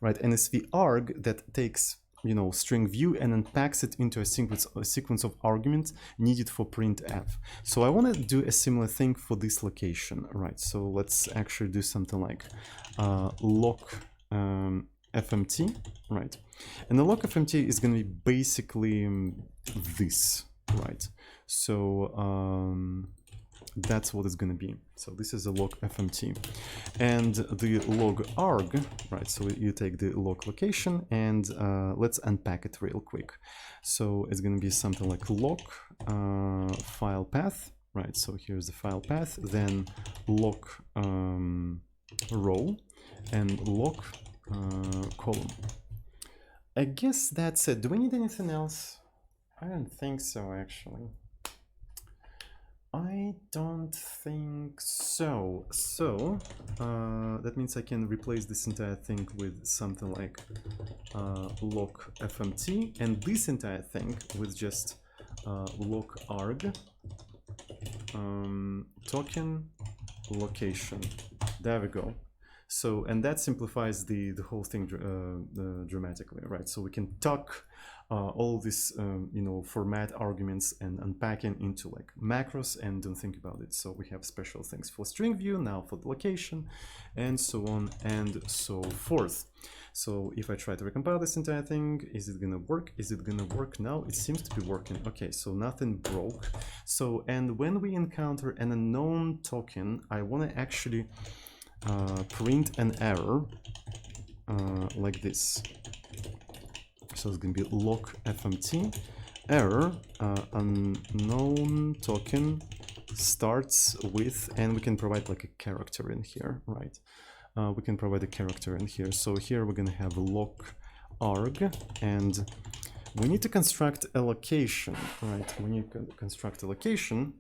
right? And SV arg that takes, you know, string view and unpacks it into a sequence of arguments needed for printf. So I want to do a similar thing for this location, right? So let's actually do something like loc FMT, right? And the loc FMT is going to be basically this, right? So that's what it's going to be. So this is a log FMT, and the log arg, right? So you take the log location and let's unpack it real quick. So it's going to be something like log file path, right? So here's the file path, then log row and log column. I guess that's it. Do we need anything else? I don't think so, actually. I don't think so. So that means I can replace this entire thing with something like log FMT, and this entire thing with just log arg token location. There we go. So, and that simplifies the whole thing dramatically, right? So we can tuck all these, you know, format arguments and unpacking into like macros and don't think about it. So we have special things for string view, now for the location, and so on and so forth. So if I try to recompile this entire thing, is it gonna work? Is it gonna work now? It seems to be working. Okay, so nothing broke. So, and when we encounter an unknown token, I want to actually print an error like this. So it's going to be log FMT error unknown token starts with, and we can provide like a character in here, right? We can provide a character in here. So here we're going to have log arg, and we need to construct a location, right? We need to construct a location.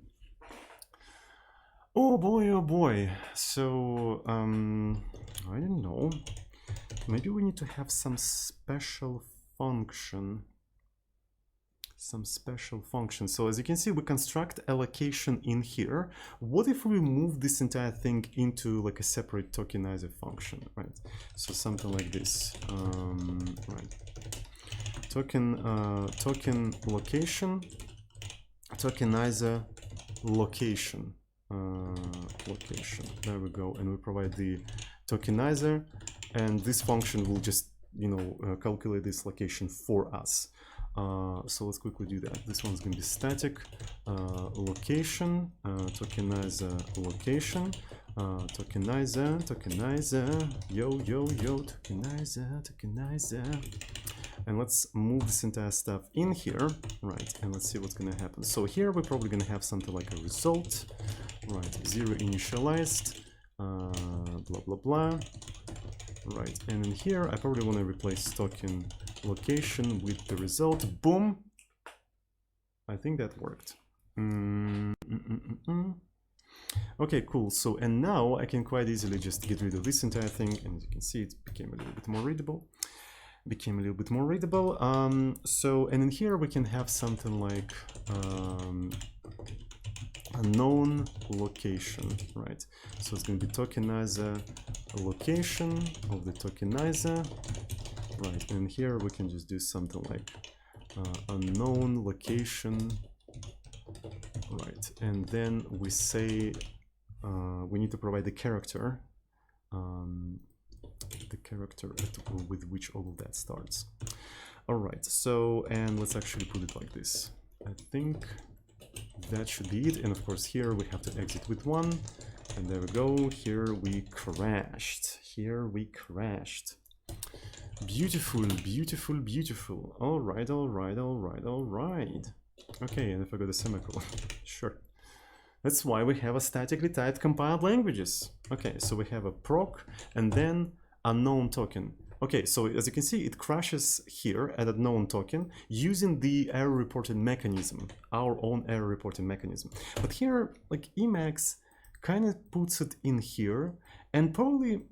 Oh boy. So I don't know, maybe we need to have some special function. So as you can see, we construct allocation in here. What if we move this entire thing into like a separate tokenizer function, right? So something like this, right? Token location, tokenizer location. There we go, and we provide the tokenizer, and this function will just, you know, calculate this location for us. So let's quickly do that. This one's going to be static location, tokenizer location, tokenizer, yo, tokenizer. And let's move this entire stuff in here, right? And let's see what's going to happen. So here we're probably going to have something like a result, right? 0 initialized, blah, blah, blah. right? And in here, I probably want to replace token location with the result. Boom. I think that worked. Okay, cool. So, and now I can quite easily just get rid of this entire thing. And as you can see, it became a little bit more readable. So, and in here we can have something like a known location, right? So it's going to be tokenizer location of the tokenizer, right? And here we can just do something like unknown location, right? And then we say we need to provide the character with which all of that starts. All right, so, and let's actually put it like this. I think that should be it. And of course here we have to exit with 1, and there we go. Here we crashed. Beautiful, beautiful, beautiful. All right. Okay, and if I go to semicolon, sure. That's why we have a statically typed compiled languages. Okay, so we have a proc and then unknown token. Okay, so as you can see, it crashes here at a known token using the error reporting mechanism, our own error reporting mechanism. But here, like Emacs kind of puts it in here, and probably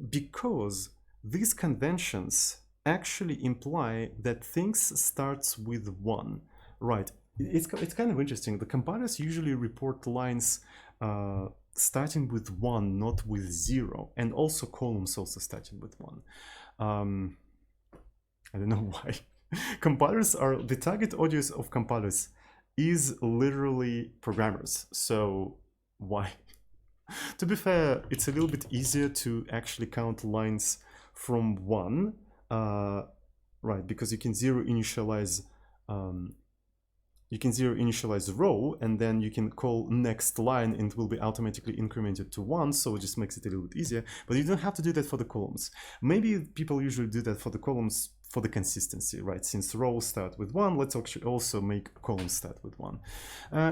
because these conventions actually imply that things starts with 1, right? It's kind of interesting. The compilers usually report lines starting with 1, not with 0, and also columns also starting with 1. I don't know why. Compilers are, the target audience of compilers is literally programmers. So why? To be fair, it's a little bit easier to actually count lines from 1, right? Because you can zero initialize the row, and then you can call next line and it will be automatically incremented to 1, so it just makes it a little bit easier. But you don't have to do that for the columns. Maybe people usually do that for the columns for the consistency, right? Since rows start with 1, let's actually also make columns start with 1.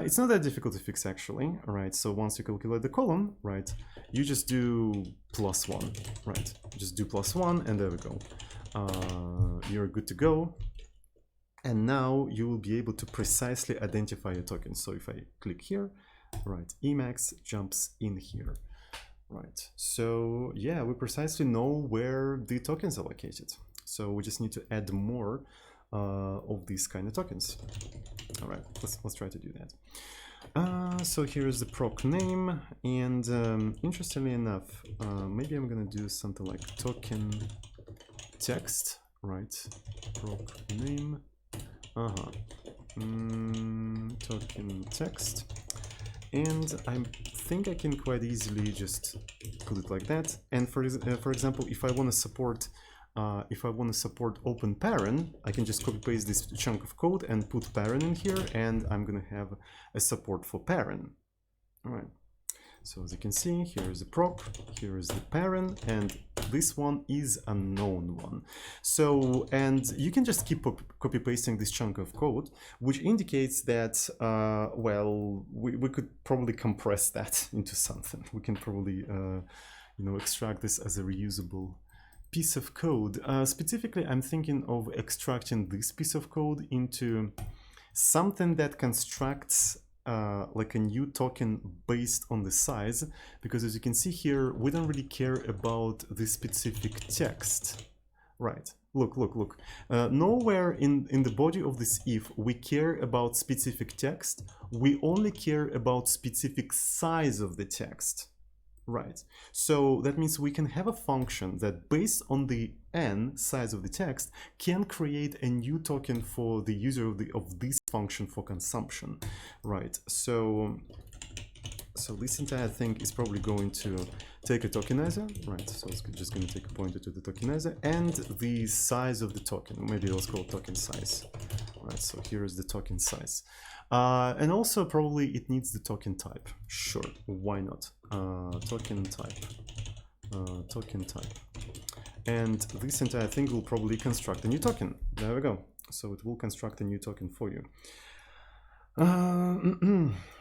It's not that difficult to fix actually, right? So once you calculate the column, right, you just do +1, right? Just do +1 and there we go. You're good to go. And now you will be able to precisely identify your token. So if I click here, right, Emacs jumps in here, right? So yeah, we precisely know where the tokens are located. So we just need to add more of these kind of tokens. All right, let's try to do that. So here's the proc name, and interestingly enough, maybe I'm gonna do something like token text, right? Proc name. Token text, and I think I can quite easily just put it like that. And for example, if I want to support open paren, I can just copy paste this chunk of code and put paren in here, and I'm gonna have a support for paren. All right. So as you can see, here is the proc, here is the paren, and this one is a known one. So, and you can just keep copy pasting this chunk of code, which indicates that, well, we could probably compress that into something. We can probably, extract this as a reusable piece of code. Specifically, I'm thinking of extracting this piece of code into something that constructs like a new token based on the size, because as you can see here, we don't really care about the specific text, right? Look. Nowhere in the body of this if we care about specific text. We only care about specific size of the text, right? So that means we can have a function that based on the n size of the text can create a new token for the user of this function for consumption, right? So this entire thing is probably going to take a tokenizer, right? So it's just going to take a pointer to the tokenizer and the size of the token. Maybe let's call it token size, right? So here is the token size. And also probably it needs the token type. Sure, why not? Token type. And this entire thing will probably construct a new token. There we go. So it will construct a new token for you.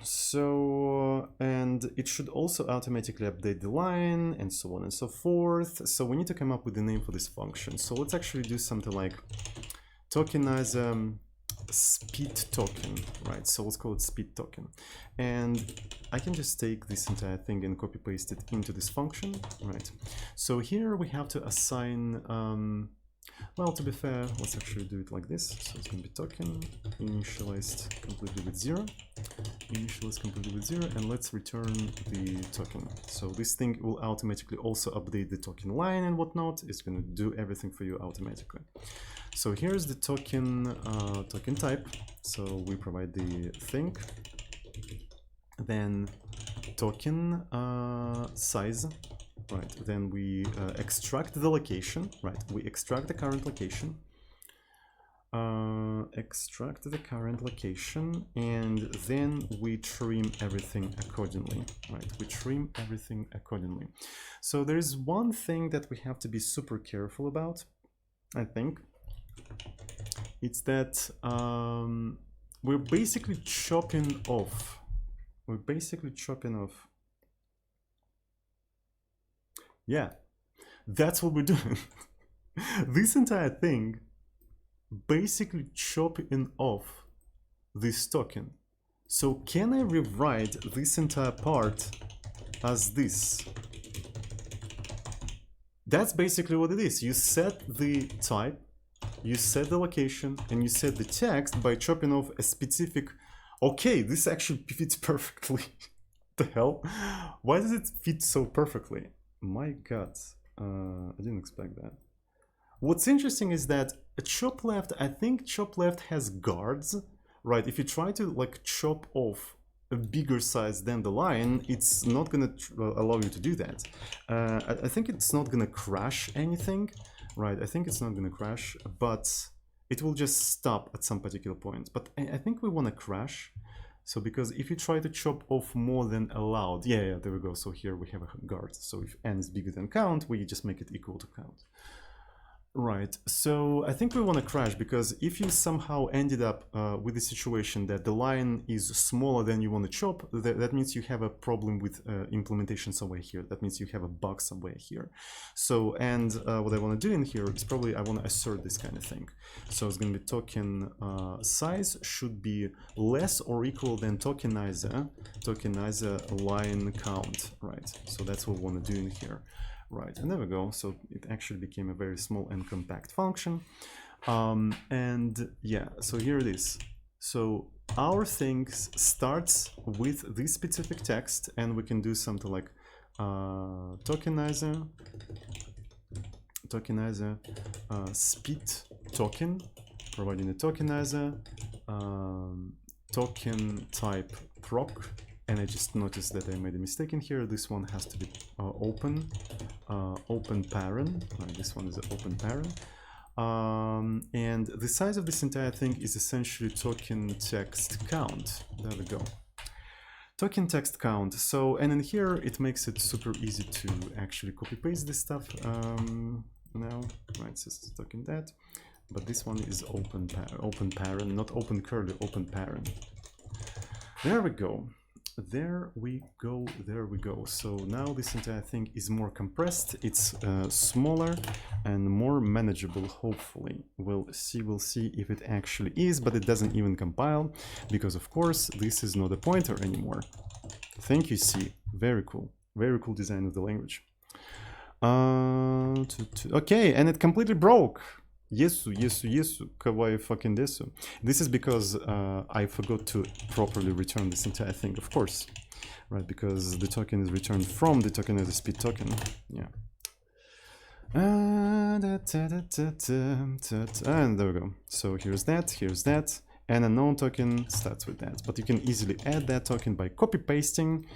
So, and it should also automatically update the line and so on and so forth. So we need to come up with a name for this function. So let's actually do something like tokenizer speed token, right? So let's call it speed token. And I can just take this entire thing and copy paste it into this function, right? So here we have to assign, well, to be fair, let's actually do it like this. So it's going to be token initialized completely with 0, initialized completely with 0, and let's return the token. So this thing will automatically also update the token line and whatnot. It's going to do everything for you automatically. So here's the token token type. So we provide the thing, then token size. Right, then we extract the location, right, we extract the current location, and then we trim everything accordingly, right, we trim everything accordingly. So there is one thing that we have to be super careful about, I think. It's that we're basically chopping off, yeah, that's what we're doing. This entire thing basically chopping off this token. So can I rewrite this entire part as this? That's basically what it is. You set the type, you set the location, and you set the text by chopping off a specific... Okay, this actually fits perfectly. The hell? Why does it fit so perfectly? My god, I didn't expect that. What's interesting is that a chop left, I think chop left has guards, right? If you try to like chop off a bigger size than the line, it's not gonna allow you to do that. I think it's not gonna crash anything, right? I think it's not gonna crash, but it will just stop at some particular point. But I think we wanna crash. So because if you try to chop off more than allowed, yeah, there we go. So here we have a guard. So if n is bigger than count, we just make it equal to count. Right, so I think we want to crash, because if you somehow ended up with a situation that the line is smaller than you want to chop, that means you have a problem with implementation somewhere here. That means you have a bug somewhere here. So, and what I want to do in here is probably I want to assert this kind of thing. So it's going to be token size should be less or equal than tokenizer line count, right? So that's what we want to do in here. Right, and there we go. So it actually became a very small and compact function. And yeah, so here it is. So our thing starts with this specific text, and we can do something like tokenizer speed token, providing a tokenizer, token type proc. And I just noticed that I made a mistake in here. This one has to be open parent. This one is an open parent. And the size of this entire thing is essentially token text count. There we go. Token text count. So, and in here it makes it super easy to actually copy paste this stuff now. Right, so it's token that. But this one is open parent, not open curly, open parent. There we go. There we go. So now this entire thing is more compressed, it's smaller and more manageable, hopefully. We'll see if it actually is, but it doesn't even compile, because of course this is not a pointer anymore. Thank you, C. Very cool design of the language. Okay, and it completely broke. Yesu, kawaii fucking desu. This is because I forgot to properly return this entire thing, of course, right? Because the token is returned from the token as a speed token. Yeah. And there we go. So here's that, and a known token starts with that. But you can easily add that token by copy pasting,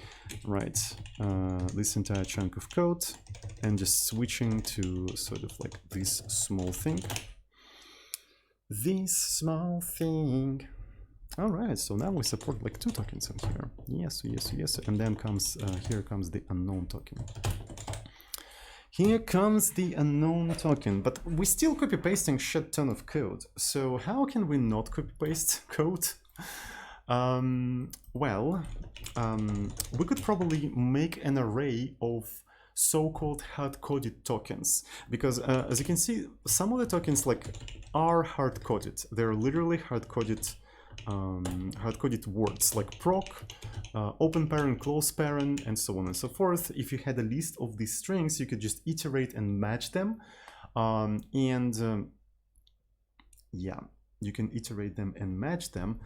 right? This entire chunk of code, and just switching to sort of like this small thing. All right, so now we support like 2 tokens in here. Yes. And then comes here comes the unknown token. Here comes the unknown token, but we still copy pasting shit ton of code. So how can we not copy paste code? We could probably make an array of so-called hard-coded tokens, because as you can see, some of the tokens like are hard-coded. They're literally hard-coded words like proc, open parent, close parent, and so on and so forth. If you had a list of these strings, you could just iterate and match them, yeah, you can iterate them and match them.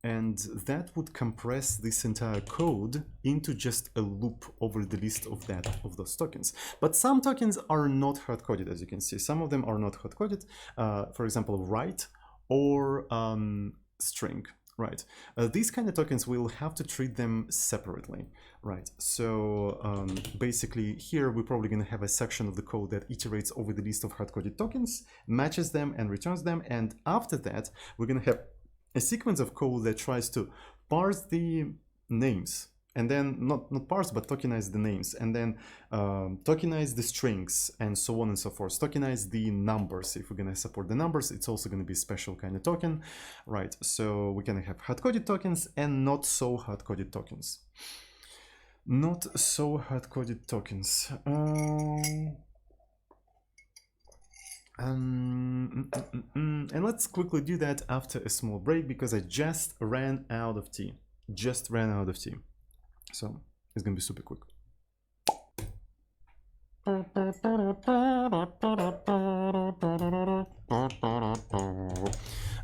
And that would compress this entire code into just a loop over the list of those tokens. But some tokens are not hard-coded, as you can see. Some of them are not hard-coded. For example, write or string, right? These kind of tokens, we'll have to treat them separately, right? So basically here, we're probably going to have a section of the code that iterates over the list of hard-coded tokens, matches them and returns them. And after that, we're going to have a sequence of code that tries to parse the names, and then not parse, but tokenize the names, and then tokenize the strings, and so on and so forth. Tokenize the numbers. If we're going to support the numbers, it's also going to be a special kind of token, right? So we're going to have hard-coded tokens and not so hard-coded tokens. Not so hard-coded tokens. And let's quickly do that after a small break, because I just ran out of tea. So it's gonna be super quick.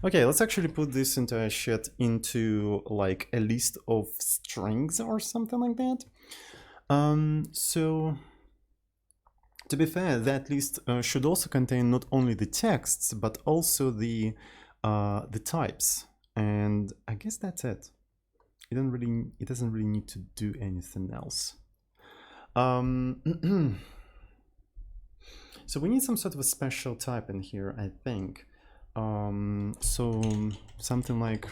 Okay, let's actually put this entire shit into like a list of strings or something like that. So to be fair, that list should also contain not only the texts, but also the types. And I guess that's it. It doesn't really need to do anything else. So we need some sort of a special type in here, I think. So something like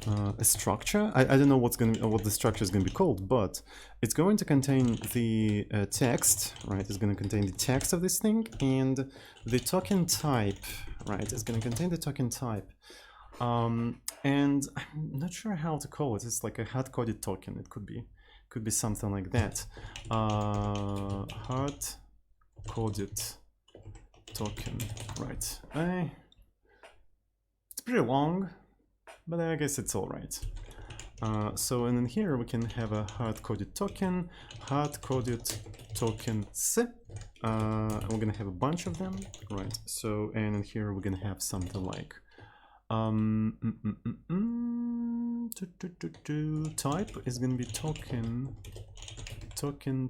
a structure. I don't know what the structure is going to be called, but it's going to contain the text, right? It's going to contain the text of this thing, and the token type, right? It's going to contain the token type. And I'm not sure how to call it. It's like a hard-coded token. It could be something like that. Hard-coded token, right? It's pretty long, but I guess it's all right. So, and in here we can have a hard-coded token, hard-coded tokens. We're gonna have a bunch of them, right? So, and in here we're gonna have something like type is gonna be token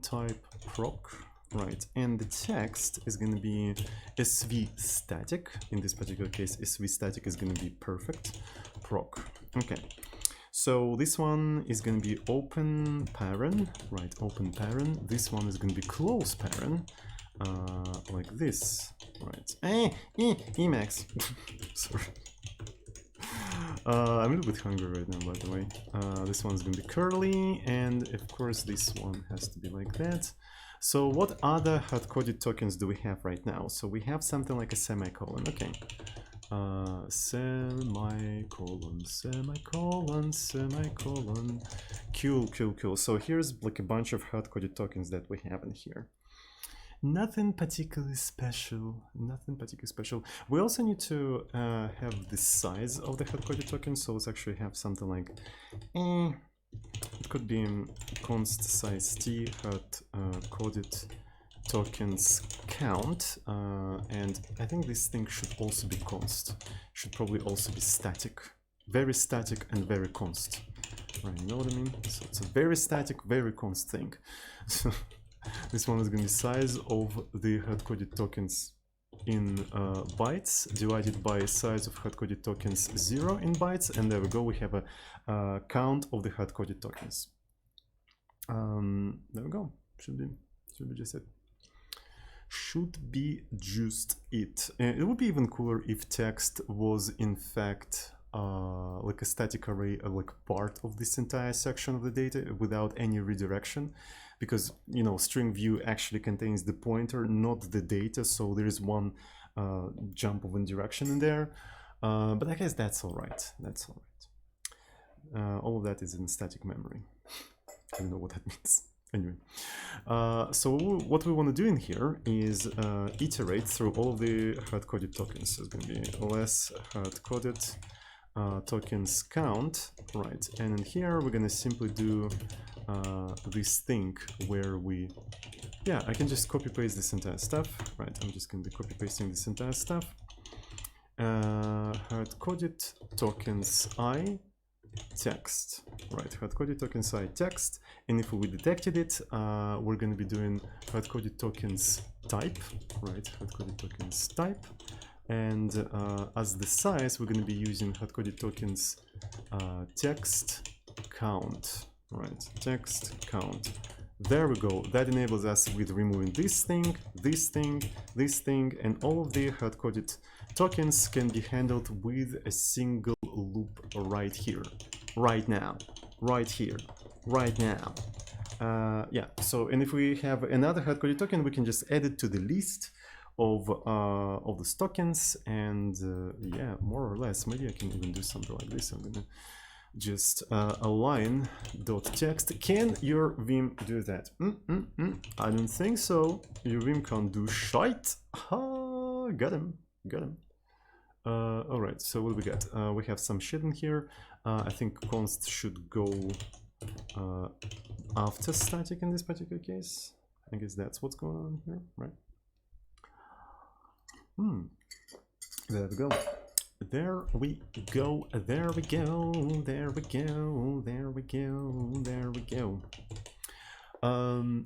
type proc, right? And the text is gonna be SV static. In this particular case, SV static is gonna be perfect proc. Okay. So this one is going to be open parent, right? Open parent. This one is going to be close parent, like this, right? Emacs. Sorry. I'm a little bit hungry right now, by the way. This one's going to be curly, and of course this one has to be like that. So what other hard-coded tokens do we have right now? So we have something like a semicolon. Okay. Semicolon. Cool. So here's like a bunch of hard-coded tokens that we have in here. Nothing particularly special. We also need to have the size of the hard-coded token. So let's actually have something like it could be const size t hard-coded tokens count, and I think this thing should also be const. Should probably also be static, very static and very const. Right, you know what I mean? So it's a very static, very const thing. So this one is going to be size of the hard-coded tokens in bytes divided by size of hard-coded tokens 0 in bytes, and there we go. We have a count of the hard-coded tokens. There we go. Should be just it. Should be just it. It would be even cooler if text was in fact like a static array, like part of this entire section of the data without any redirection, because you know string view actually contains the pointer, not the data, so there is one jump of indirection in there. But I guess that's all right. That's all right. All of that is in static memory. I don't know what that means. Anyway, so what we want to do in here is iterate through all of the hard-coded tokens. So it's going to be less hard-coded tokens count, right? And in here we're going to simply do this thing where we, yeah, I can just copy-paste this entire stuff, right? I'm just going to be copy-pasting this entire stuff. Hard-coded tokens I text, right? Hard-coded tokens I text, and if we detected it, we're going to be doing hard-coded tokens type, right? Hard-coded tokens type, and as the size, we're going to be using hard-coded tokens text count, right? Text count. There we go. That enables us with removing this thing, this thing, this thing, and all of the hard-coded tokens can be handled with a single loop right here, right now, right here, right now. Yeah, so, and if we have another hard-coded token, we can just add it to the list of the tokens, and yeah, more or less, maybe I can even do something like this. I'm gonna just align dot text. Can your Vim do that? I don't think so. Your Vim can't do shite. Ah, got him. Got him. All right. So what do we got? We have some shit in here. I think const should go after static in this particular case. I guess that's what's going on here, right? There we go. There we go, there we go, there we go, there we go, there we go.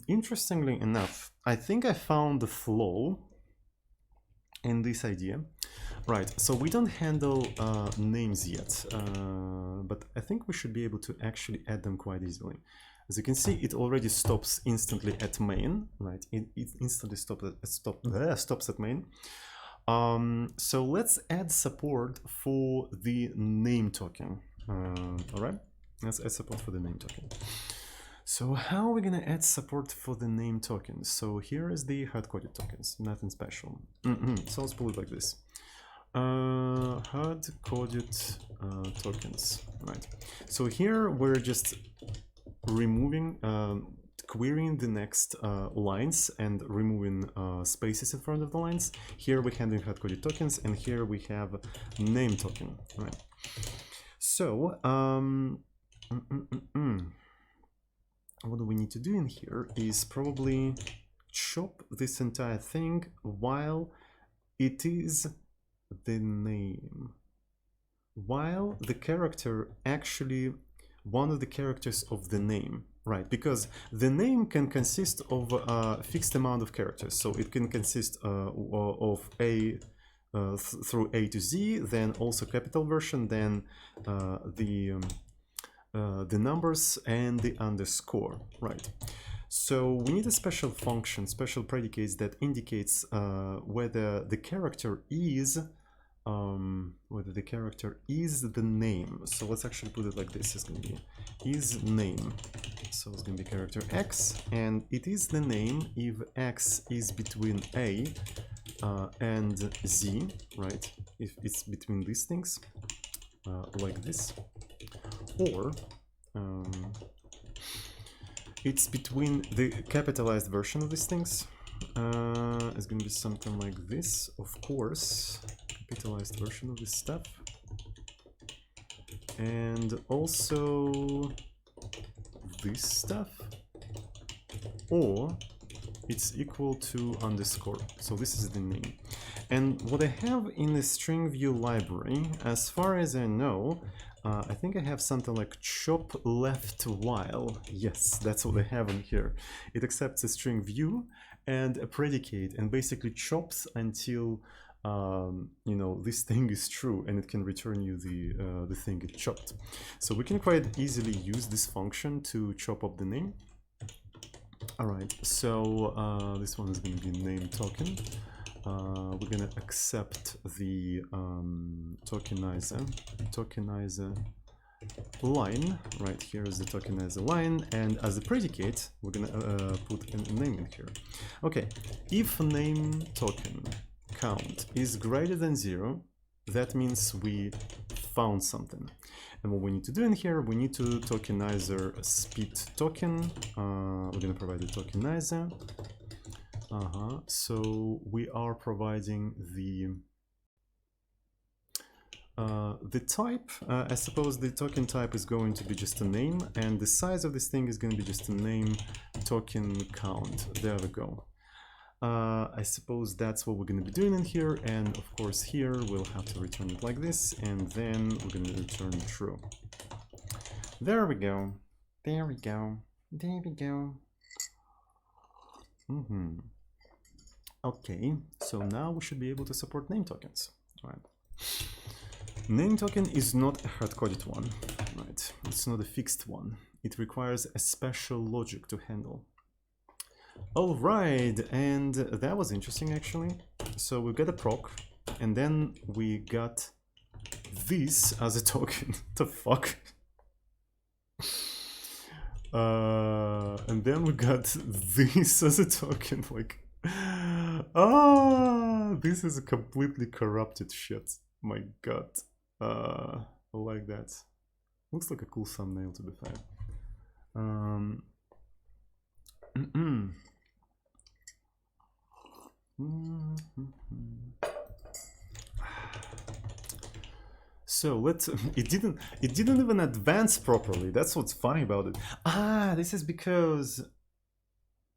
Interestingly enough, I think I found the flaw in this idea. Right, so we don't handle names yet, but I think we should be able to actually add them quite easily. As you can see, it already stops instantly at main, right? It instantly stops at main. So let's add support for the name token. All right, let's add support for the name token. So how are we gonna add support for the name token? So here is the hard-coded tokens, nothing special. So let's pull it like this. Hard-coded tokens, right? So here we're just removing, querying the next lines and removing spaces in front of the lines. Here we're handling hard-coded tokens, and here we have name token, right? So what we need to do in here is probably chop this entire thing while it is the name, while the character actually one of the characters of the name, right? Because the name can consist of a fixed amount of characters, so it can consist of A through A to Z, then also capital version, then the numbers and the underscore, right? So we need a special function, special predicates that indicates whether the character is the name. So let's actually put it like this. It's going to be is name. So it's going to be character X, and it is the name if X is between A and Z, right? If it's between these things, like this, or it's between the capitalized version of these things. It's going to be something like this, of course. Capitalized version of this stuff, and also this stuff, or it's equal to underscore. So this is the name. And what I have in the string view library, as far as I know, I think I have something like chop left while. Yes, that's what I have in here. It accepts a string view and a predicate and basically chops until you know, this thing is true, and it can return you the thing it chopped. So we can quite easily use this function to chop up the name. All right, so this one is going to be name token. We're going to accept the tokenizer line. Right, here is the tokenizer line, and as a predicate, we're going to put a name in here. Okay, if name token count is greater than 0, that means we found something. And what we need to do in here, we need to tokenizer speed token. We're going to provide the tokenizer. So we are providing the type. I suppose the token type is going to be just a name, and the size of this thing is going to be just a name token count. There we go. I suppose that's what we're going to be doing in here, and of course here we'll have to return it like this, and then we're going to return true. There we go. There we go. There we go. Okay, so now we should be able to support name tokens. All right. Name token is not a hard-coded one, right? It's not a fixed one. It requires a special logic to handle. All right, and that was interesting actually. So we got a proc, and then we got this as a token. The fuck? And then we got this as a token. Like, this is a completely corrupted shit. My god. I like that. Looks like a cool thumbnail, to be fair. So it didn't even advance properly. That's what's funny about it. This is because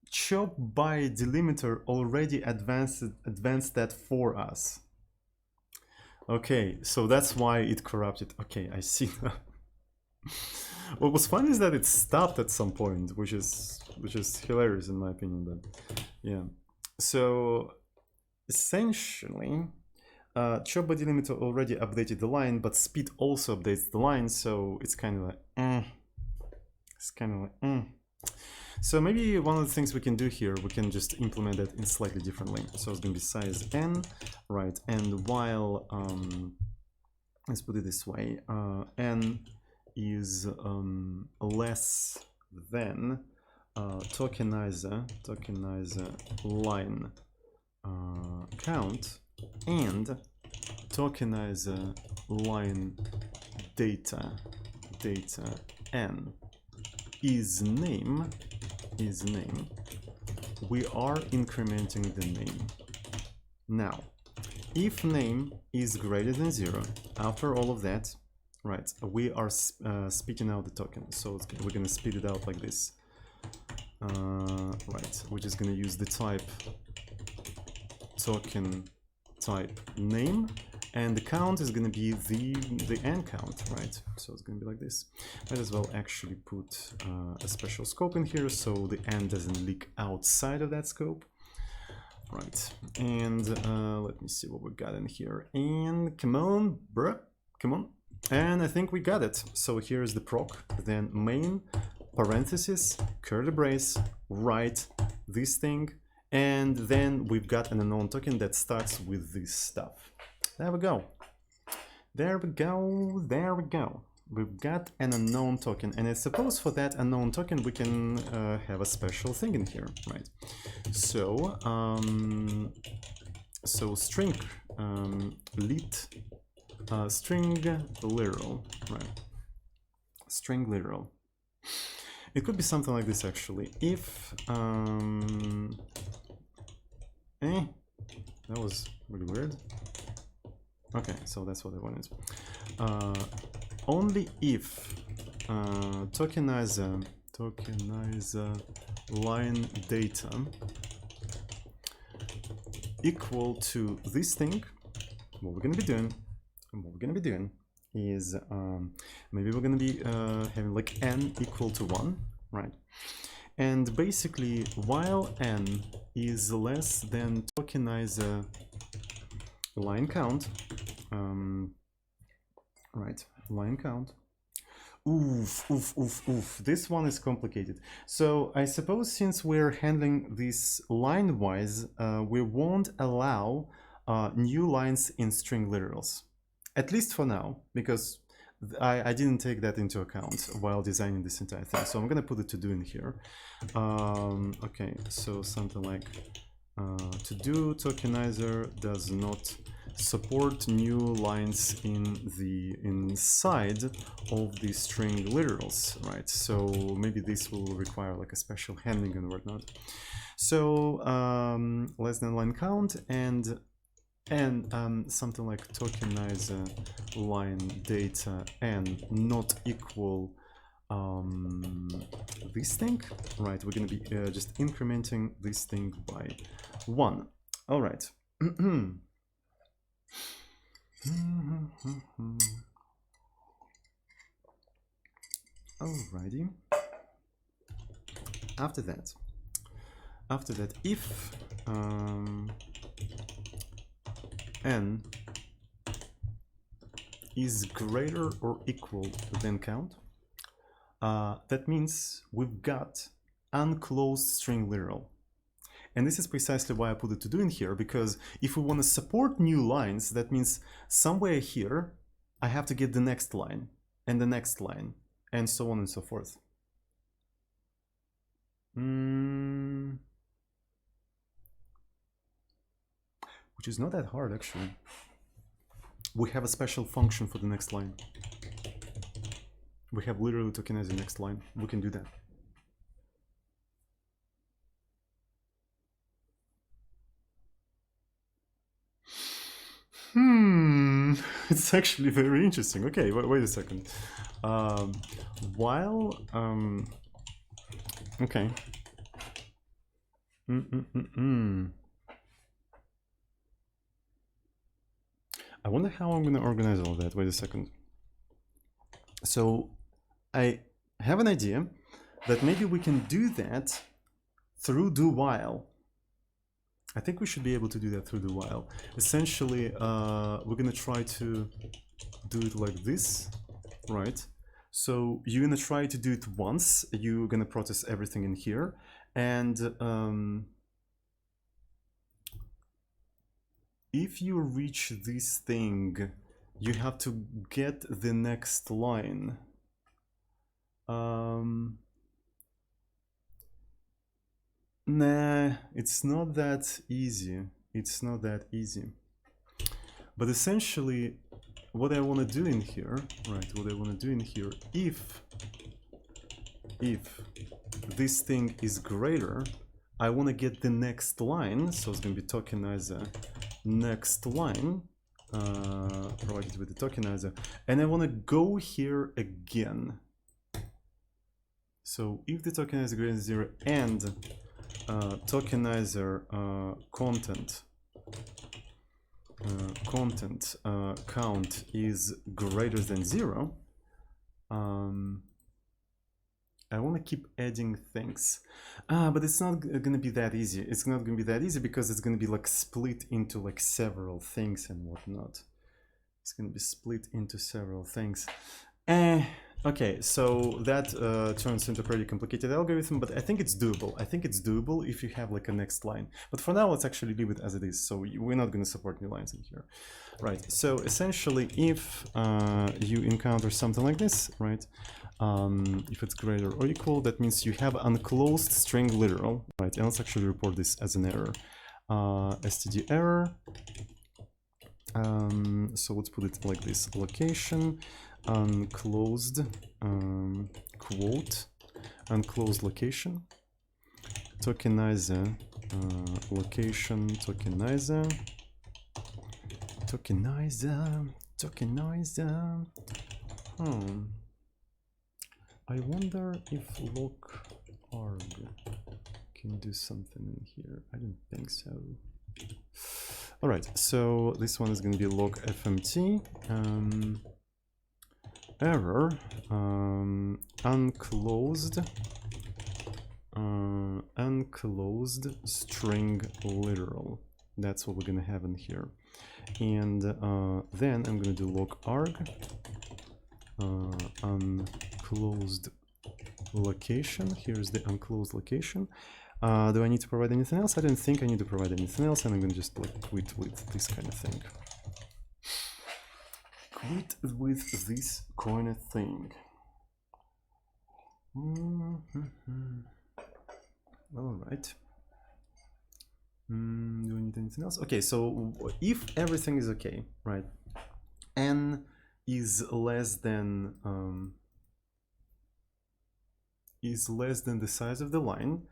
chop by delimiter already advanced that for us. Okay, so that's why it corrupted. Okay, I see now. What was funny is that it stopped at some point, which is hilarious in my opinion, but yeah. So essentially, chop by delimiter already updated the line, but speed also updates the line, so it's kind of like So maybe one of the things we can do here, we can just implement that in slightly differently. So it's going to be size n, right? And while let's put it this way, n is less than tokenizer line count and tokenizer line data n is name, we are incrementing the name. Now, if name is greater than 0, after all of that, right, we are spitting out the token. So we're going to spit it out like this. Right, we're just going to use the type token type name, and the count is going to be the n count, right? So it's going to be like this. Might as well actually put a special scope in here so the n doesn't leak outside of that scope. Right, and let me see what we got in here. And come on, bruh, come on. And I think we got it. So here's the proc, then main, parenthesis, curly brace, write this thing, and then we've got an unknown token that starts with this stuff. There we go. There we go. There we go. We've got an unknown token, and I suppose for that unknown token we can have a special thing in here, right? So so string lit string literal, right? String literal. It could be something like this actually. If that was really weird. Okay, so that's what I wanted. Only if tokenizer line data equal to this thing, what we're gonna be doing is maybe we're gonna be having like n equal to 1, right? And basically, while n is less than tokenizer line count, right, line count. Oof, this one is complicated. So I suppose since we're handling this line-wise, we won't allow new lines in string literals, at least for now, because I didn't take that into account while designing this entire thing. So I'm gonna put a to-do in here. Okay, so something like to-do tokenizer does not support new lines inside of the string literals, right? So maybe this will require like a special handling and whatnot. So less than line count and something like tokenizer line data and not equal this thing, right? We're going to be just incrementing this thing by 1. All right. Alrighty. After that, if n is greater or equal than count, that means we've got unclosed string literal. And this is precisely why I put it to do in here, because if we want to support new lines, that means somewhere here, I have to get the next line, and the next line, and so on and so forth. Which is not that hard, actually. We have a special function for the next line. We have literally tokenize the next line. We can do that. It's actually very interesting. Okay, wait a second. While okay. I wonder how I'm going to organize all that. Wait a second. So I have an idea that maybe we can do that through do while. I think we should be able to do that through do while. Essentially, we're going to try to do it like this, right? So you're going to try to do it once. You're going to process everything in here. And if you reach this thing, you have to get the next line. Nah, it's not that easy. It's not that easy. But essentially, what I want to do in here, right? What I want to do in here, if this thing is greater, I want to get the next line. So it's going to be tokenizer next line provided with the tokenizer, and I want to go here again. So if the tokenizer is greater than 0 and tokenizer content count is greater than 0, I want to keep adding things, but it's not going to be that easy. It's not going to be that easy because it's going to be like split into like several things and whatnot. It's going to be split into several things. Okay, so that turns into a pretty complicated algorithm, but I think it's doable. I think it's doable if you have like a next line. But for now, let's actually leave it as it is. So we're not going to support new lines in here. Right, so essentially if you encounter something like this, right, if it's greater or equal, that means you have unclosed string literal, right? And let's actually report this as an error. std error. So let's put it like this: location unclosed quote unclosed location tokenizer location tokenizer. I wonder if loc.arg can do something in here. I don't think so. All right, so this one is going to be log.fmt error unclosed string literal. That's what we're going to have in here. And then I'm going to do log.arg unclosed location. Here's the unclosed location. Do I need to provide anything else? I don't think I need to provide anything else, and I'm going to just like quit with this kind of thing. Quit with this kind of thing. All right. Do we need anything else? Okay, so if everything is okay, right, n is less than the size of the line,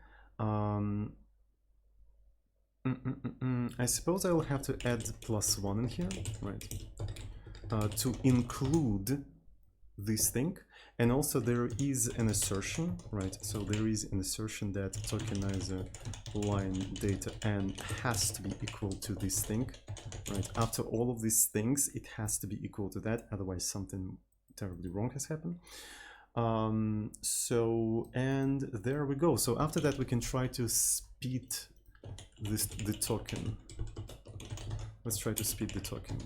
I suppose I will have to add +1 in here, right, to include this thing. And also there is an assertion, right? So there is an assertion that tokenizer line data n has to be equal to this thing, right? After all of these things, it has to be equal to that, otherwise something terribly wrong has happened. And there we go. So after that, we can try to speed the token. Let's try to speed the token.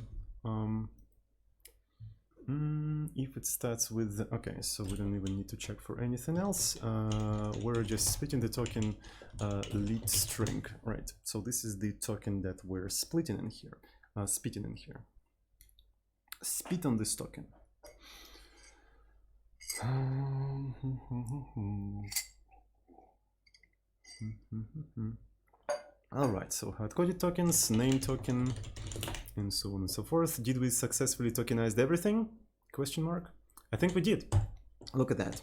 If it starts with, okay, so we don't even need to check for anything else. We're just splitting the token lead string, right? So this is the token that we're splitting in here, spitting in here. Spit on this token. All right, so hard-coded tokens, name token, and so on and so forth. Did we successfully tokenize everything? Question mark. I think we did. Look at that.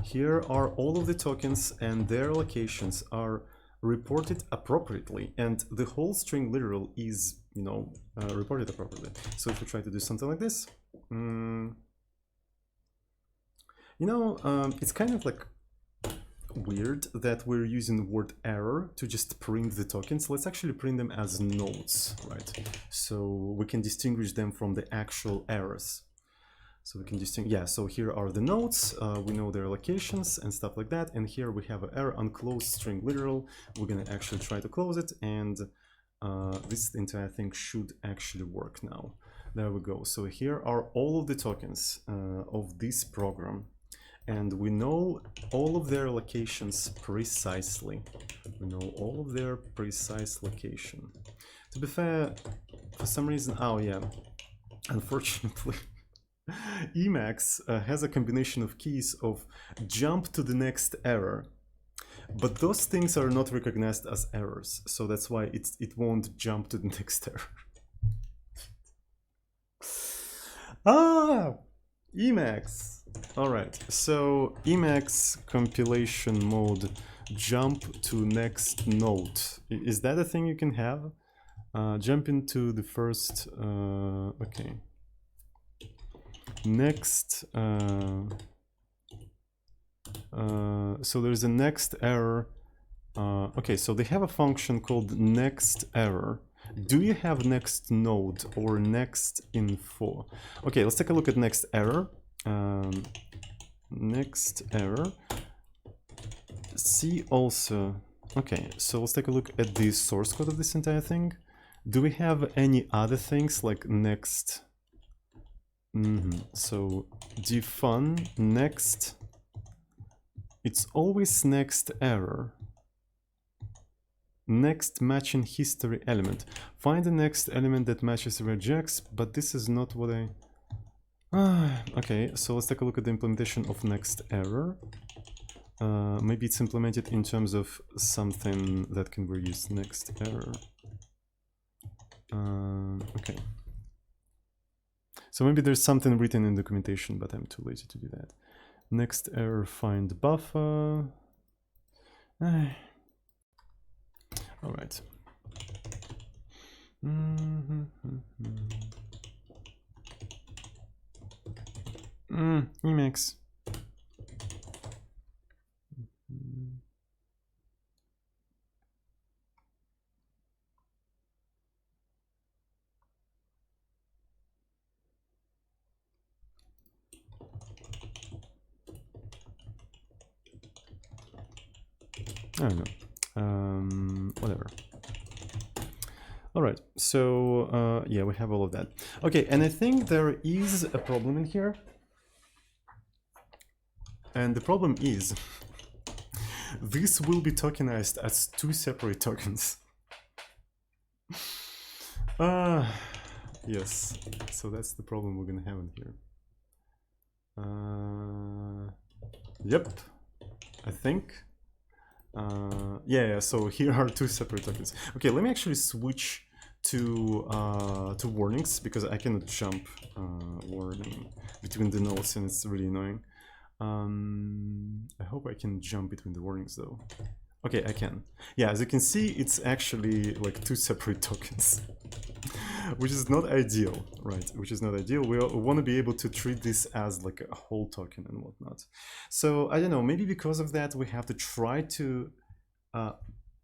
Here are all of the tokens, and their locations are reported appropriately, and the whole string literal is, you know, reported appropriately. So if we try to do something like this, you know, it's kind of like weird that we're using word error to just print the tokens. Let's actually print them as nodes, right? So we can distinguish them from the actual errors. So we can distinguish, yeah, so here are the nodes, we know their locations and stuff like that, and here we have an error unclosed string literal. We're gonna actually try to close it, and this entire thing should actually work now. There we go. So here are all of the tokens of this program, and we know all of their locations precisely. We know all of their precise location. To be fair, for some reason, oh yeah, unfortunately, Emacs has a combination of keys of jump to the next error, but those things are not recognized as errors, so that's why it won't jump to the next error. Ah, Emacs. All right, so Emacs compilation mode jump to next node. Is that a thing you can have? Jump into the first, okay. Next, so there's a next error. Okay, so they have a function called next error. Do you have next node or next info? Okay, let's take a look at next error. Next error. See also, okay, so let's take a look at the source code of this entire thing. Do we have any other things like next? So defun next, it's always next error. Next matching history element. Find the next element that matches regex, but this is not what I... okay, so let's take a look at the implementation of next error. Maybe it's implemented in terms of something that can be used. Next error. Okay. So maybe there's something written in documentation, but I'm too lazy to do that. Next error, find buffer. All right. Emacs. I don't know. Whatever. All right, so yeah, we have all of that. Okay, and I think there is a problem in here. And the problem is this will be tokenized as two separate tokens. Yes, so that's the problem we're gonna have in here. Yep, I think. Yeah, so here are two separate tokens. Okay, let me actually switch to warnings, because I cannot jump warning between the nodes and it's really annoying. I hope I can jump between the warnings though. Okay, I can. Yeah, as you can see, it's actually like two separate tokens, which is not ideal, right? Which is not ideal. We want to be able to treat this as like a whole token and whatnot. So I don't know, maybe because of that, we have to try to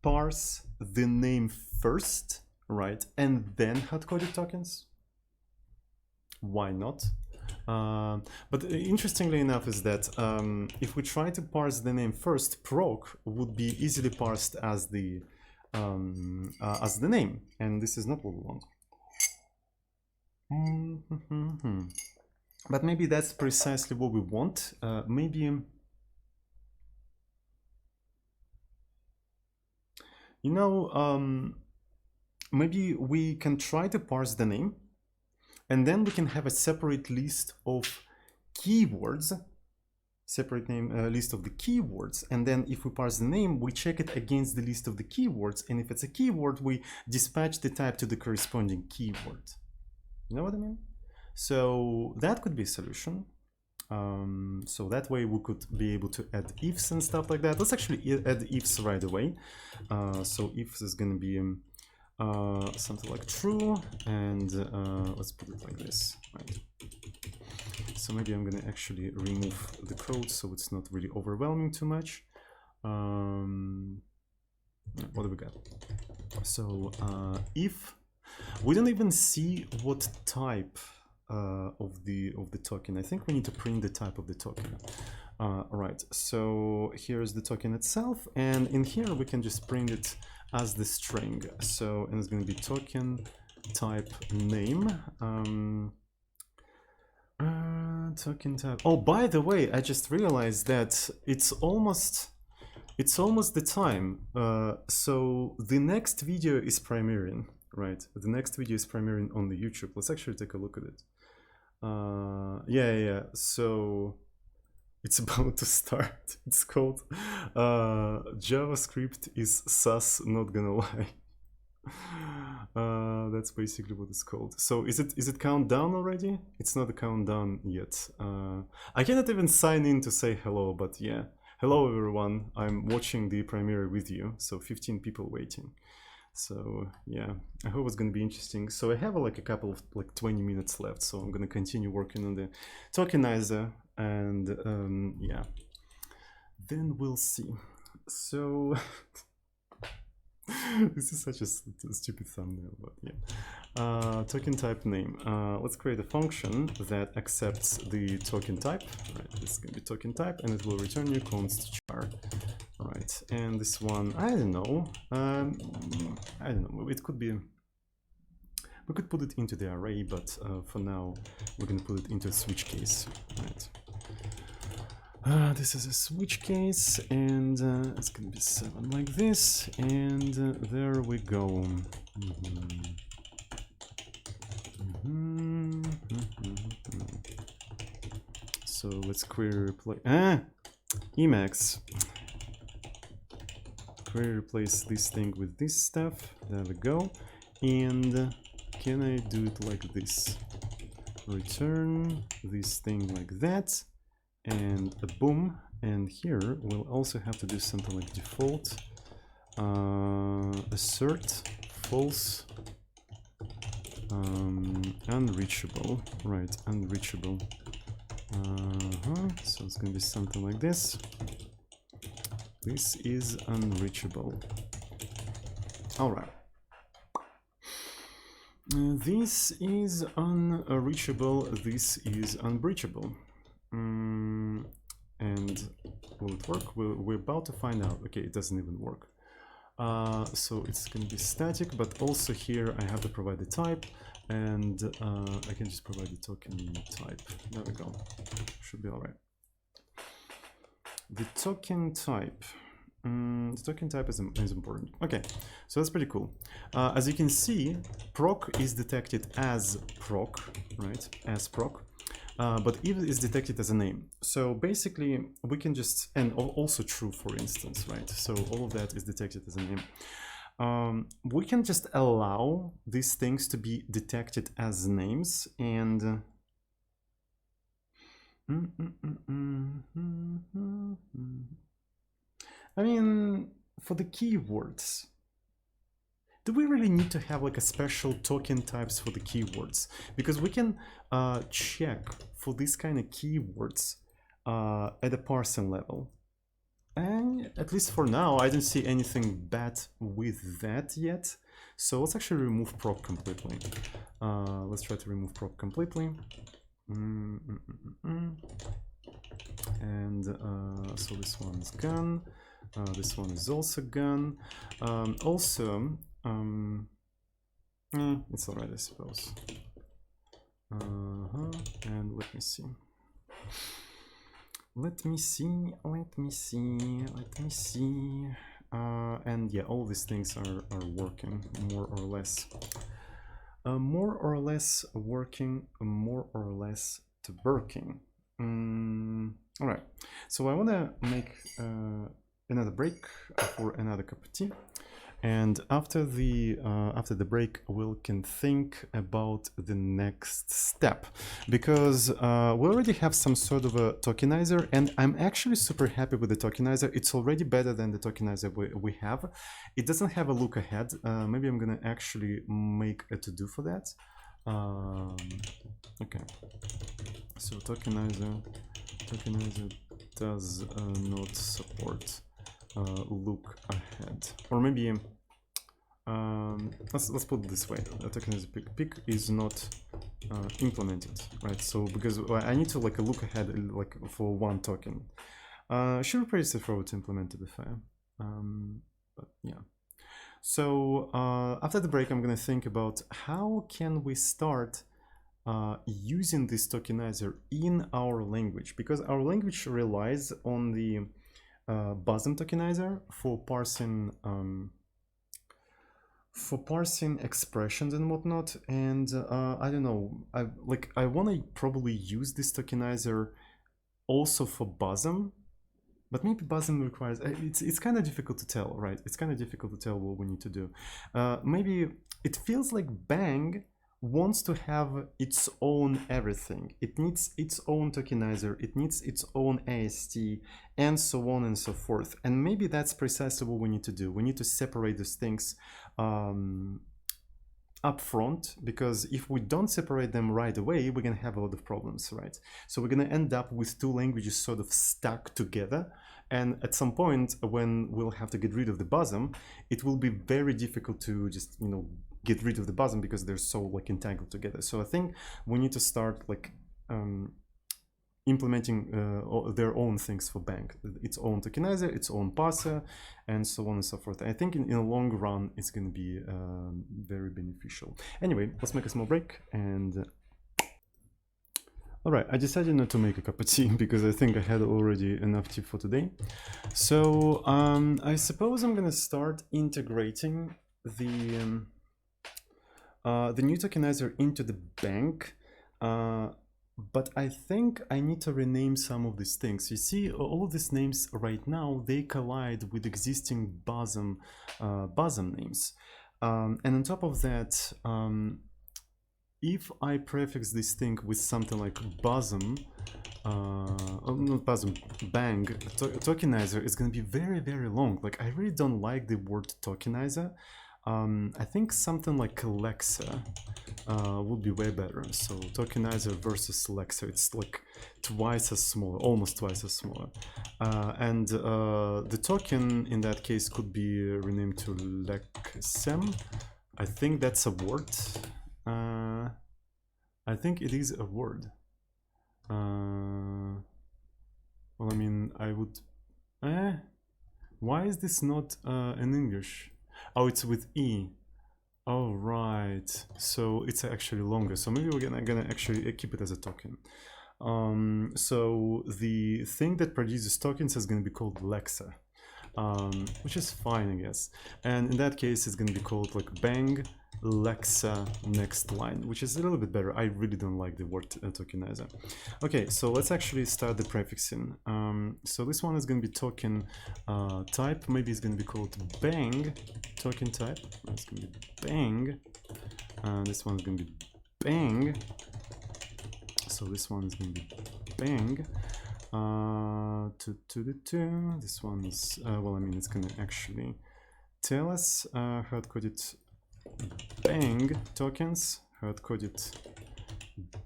parse the name first, right? And then hard-coded tokens. Why not? But interestingly enough is that if we try to parse the name first, proc would be easily parsed as the name, and this is not what we want. But maybe that's precisely what we want. Maybe, you know, maybe we can try to parse the name, and then we can have a separate list of keywords, separate name list of the keywords. And then if we parse the name, we check it against the list of the keywords. And if it's a keyword, we dispatch the type to the corresponding keyword. You know what I mean? So that could be a solution. So that way we could be able to add ifs and stuff like that. Let's actually add ifs right away. So ifs is going to be something like true, and let's put it like this, right? So maybe I'm gonna actually remove the code so it's not really overwhelming too much. What do we got? So if we don't even see what type of the token, I think we need to print the type of the token. Right, so here's the token itself, and in here we can just print it as the string. So, and it's going to be token type name. Token type. Oh, by the way, I just realized that it's almost the time. So the next video is premiering, right? The next video is premiering on the YouTube. Let's actually take a look at it. Yeah. So it's about to start. It's called JavaScript is sus, not gonna lie. That's basically what it's called. So is it countdown already? It's not a countdown yet. I cannot even sign in to say hello, but yeah. Hello everyone, I'm watching the premiere with you. So 15 people waiting. So yeah, I hope it's gonna be interesting. So I have like a couple of 20 minutes left, so I'm gonna continue working on the tokenizer, and yeah, then we'll see. So this is such a stupid thumbnail, but yeah. Token type name. Let's create a function that accepts the token type. Right, this is gonna be token type, and it will return you const char. Right, and this one, I don't know. It could be. We could put it into the array, but for now, we're gonna put it into a switch case. Right. This is a switch case, and it's gonna be 7 like this, and there we go. So let's query replace Emacs. Query replace this thing with this stuff. There we go. And can I do it like this? Return this thing like that. And a boom, and here we'll also have to do something like default assert false unreachable, right? Unreachable. So it's gonna be something like this. This is unreachable. All right. This is unreachable. This is unbreachable. And will it work? We're about to find out. Okay, it doesn't even work. So it's going to be static, but also here I have to provide the type, and I can just provide the token type. There we go. Should be all right. The token type. The token type is important. Okay, so that's pretty cool. As you can see, proc is detected as proc, right? As proc. but if is detected as a name. So basically we can just, and also true, for instance, right? So all of that is detected as a name. We can just allow these things to be detected as names, and I mean, for the keywords, do we really need to have like a special token types for the keywords? Because we can check for these kind of keywords at a parsing level. And at least for now, I don't see anything bad with that yet. So let's actually remove prop completely. Let's try to remove prop completely. And so this one is gone. This one is also gone. Also, it's alright, I suppose. And let me see. Let me see. And yeah, all these things are working more or less. More or less working, more or less to working. All right, so I want to make another break for another cup of tea, and after the break we can think about the next step, because we already have some sort of a tokenizer, and I'm actually super happy with the tokenizer. It's already better than the tokenizer we have. It doesn't have a look ahead. Maybe I'm gonna actually make a to-do for that. Okay, so tokenizer does not support look ahead, or maybe let's put it this way: tokenizer pick is not implemented, right? So because I need to like a look ahead like for one token. Should be pretty straightforward to implement it if but yeah. So after the break, I'm gonna think about how can we start using this tokenizer in our language, because our language relies on the bosom tokenizer for parsing expressions and whatnot. And I don't know, I want to probably use this tokenizer also for bosom, but maybe bosom requires, it's kind of difficult to tell, right? It's kind of difficult to tell what we need to do. Maybe it feels like Bang wants to have its own everything. It needs its own tokenizer, it needs its own AST, and so on and so forth. And maybe that's precisely what we need to do. We need to separate these things up front, because if we don't separate them right away, we're gonna have a lot of problems, right? So we're gonna end up with two languages sort of stuck together, and at some point when we'll have to get rid of the bosom, it will be very difficult to just, you know, get rid of the bosom because they're so like entangled together. So I think we need to start like implementing their own things for Bang, its own tokenizer, its own parser, and so on and so forth. I think in the long run it's going to be very beneficial. Anyway, let's make a small break. And all right, I decided not to make a cup of tea because I think I had already enough tea for today. So I suppose I'm going to start integrating the new tokenizer into the bank, but I think I need to rename some of these things. You see, all of these names right now, they collide with existing bosom names. And on top of that, if I prefix this thing with something like bosom, not bosom, Bang, tokenizer, is going to be very, very long. Like, I really don't like the word tokenizer. I think something like Alexa would be way better. So tokenizer versus Alexa, it's like twice as small, almost twice as small. And the token in that case could be renamed to Lexem. I think that's a word. I think it is a word. Well, I mean, I would. Why is this not in English? Oh, it's with E. Oh, right. So it's actually longer. So maybe we're gonna actually keep it as a token. So the thing that produces tokens is going to be called Lexa. which is fine, I guess. And in that case, it's going to be called like bang Lexa next line, which is a little bit better. I really don't like the word tokenizer. Okay, so let's actually start the prefixing. So this one is going to be token type. Maybe it's going to be called bang token type. It's going to be bang. This one is going to be bang. So this one is going to be bang. This one is well, I mean, it's going to actually tell us hard-coded bang tokens, hard-coded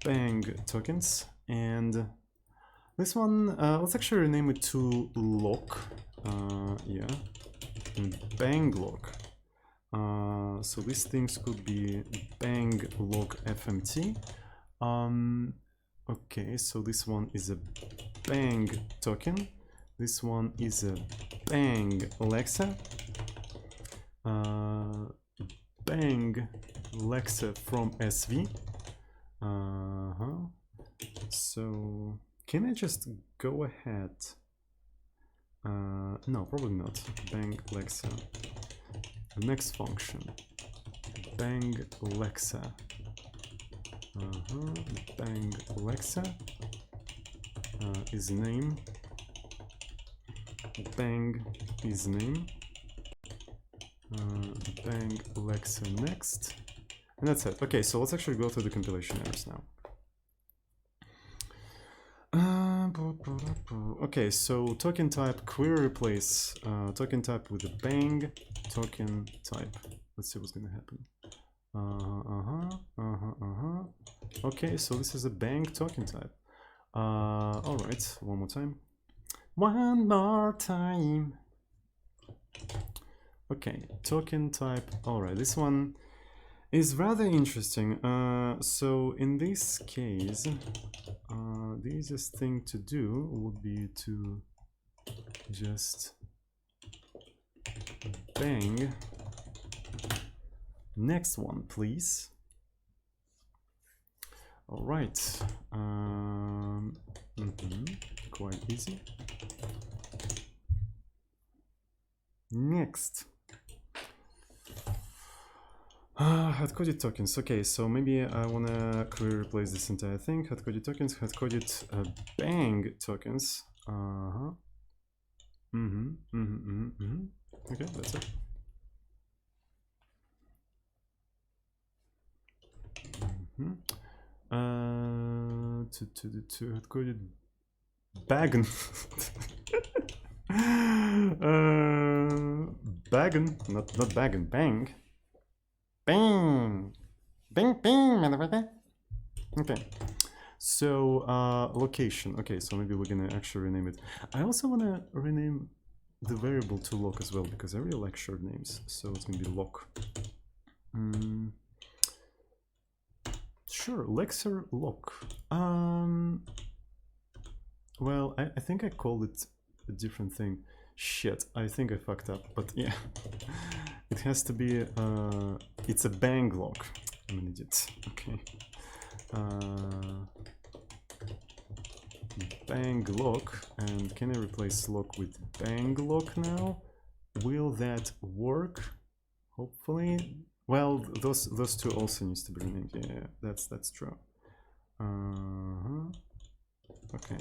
bang tokens, and this one let's actually rename it to lock. Yeah, bang lock. So these things could be bang lock fmt. Okay, so this one is a bang token. This one is a bang Lexa. Bang Lexa from SV. So can I just go ahead? No, probably not. Bang Lexa. The next function. Bang Lexa. Bang Lexa is name. Bang is name. Bang Lexa next, and that's it. Okay, so let's actually go through the compilation errors now. Okay, so token type query replace token type with a bang token type. Let's see what's gonna happen. Okay, so this is a bang token type. All right, one more time. One more time. Okay, token type. All right, this one is rather interesting. So in this case, the easiest thing to do would be to just bang next one, please. All right, quite easy. Next. Hard-coded tokens. Okay, so maybe I wanna query replace this entire thing. Hard-coded tokens, hard-coded bang tokens. Okay, that's it. To hard-coded baggin. Baggin, not baggin, bang. Bang! Bang, bang, motherfucker! Okay, so location. Okay, so maybe we're gonna actually rename it. I also wanna rename the variable to lock as well, because I really like short names. So it's gonna be lock. Sure, Lexer lock. Well, I think I called it a different thing. Shit, I think I fucked up, but yeah. It has to be, it's a bang lock. I'm an idiot. Okay. Bang lock, and can I replace lock with bang lock now? Will that work? Hopefully. Well, those two also needs to be renamed. Yeah, that's true. Okay.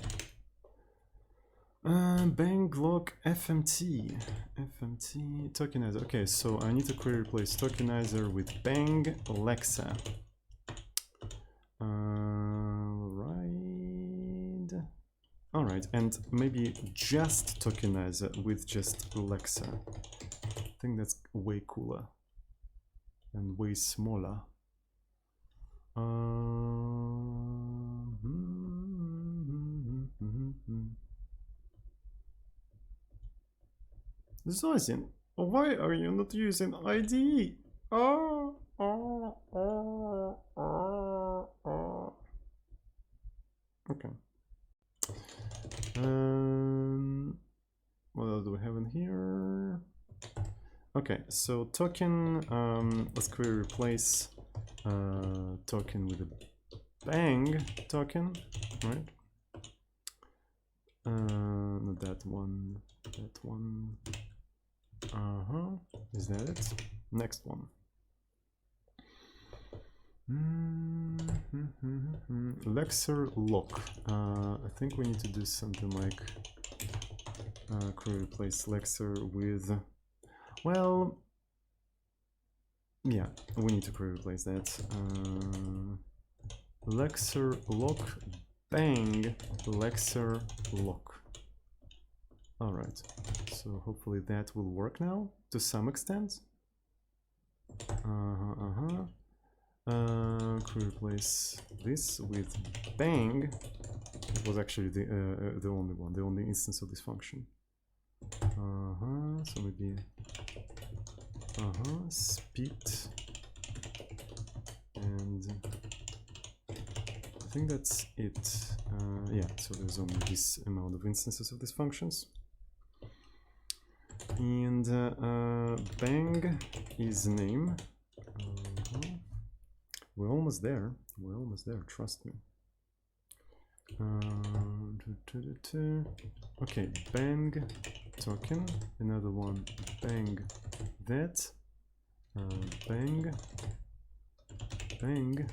Bang lock FMT tokenizer. Okay, so I need to query replace tokenizer with bang Lexa. All right, and maybe just tokenizer with just Lexa. I think that's way cooler and way smaller. Zazin, why are you not using IDE? Okay. What else do we have in here? Okay, so token, let's query replace token with a bang token, right? Not that one, that one. Is that it? Next one. Lexer lock. I think we need to do something like query replace Lexer with, well, yeah, we need to query replace that. Lexer lock bang Lexer lock. All right, so hopefully that will work now to some extent. Could replace this with bang. It was actually the only one, the only instance of this function. So maybe speed, and I think that's it. Yeah, so there's only this amount of instances of these functions. And bang is name. We're almost there. We're almost there. Trust me. Okay, bang token. Another one. Bang that. Bang. Bang.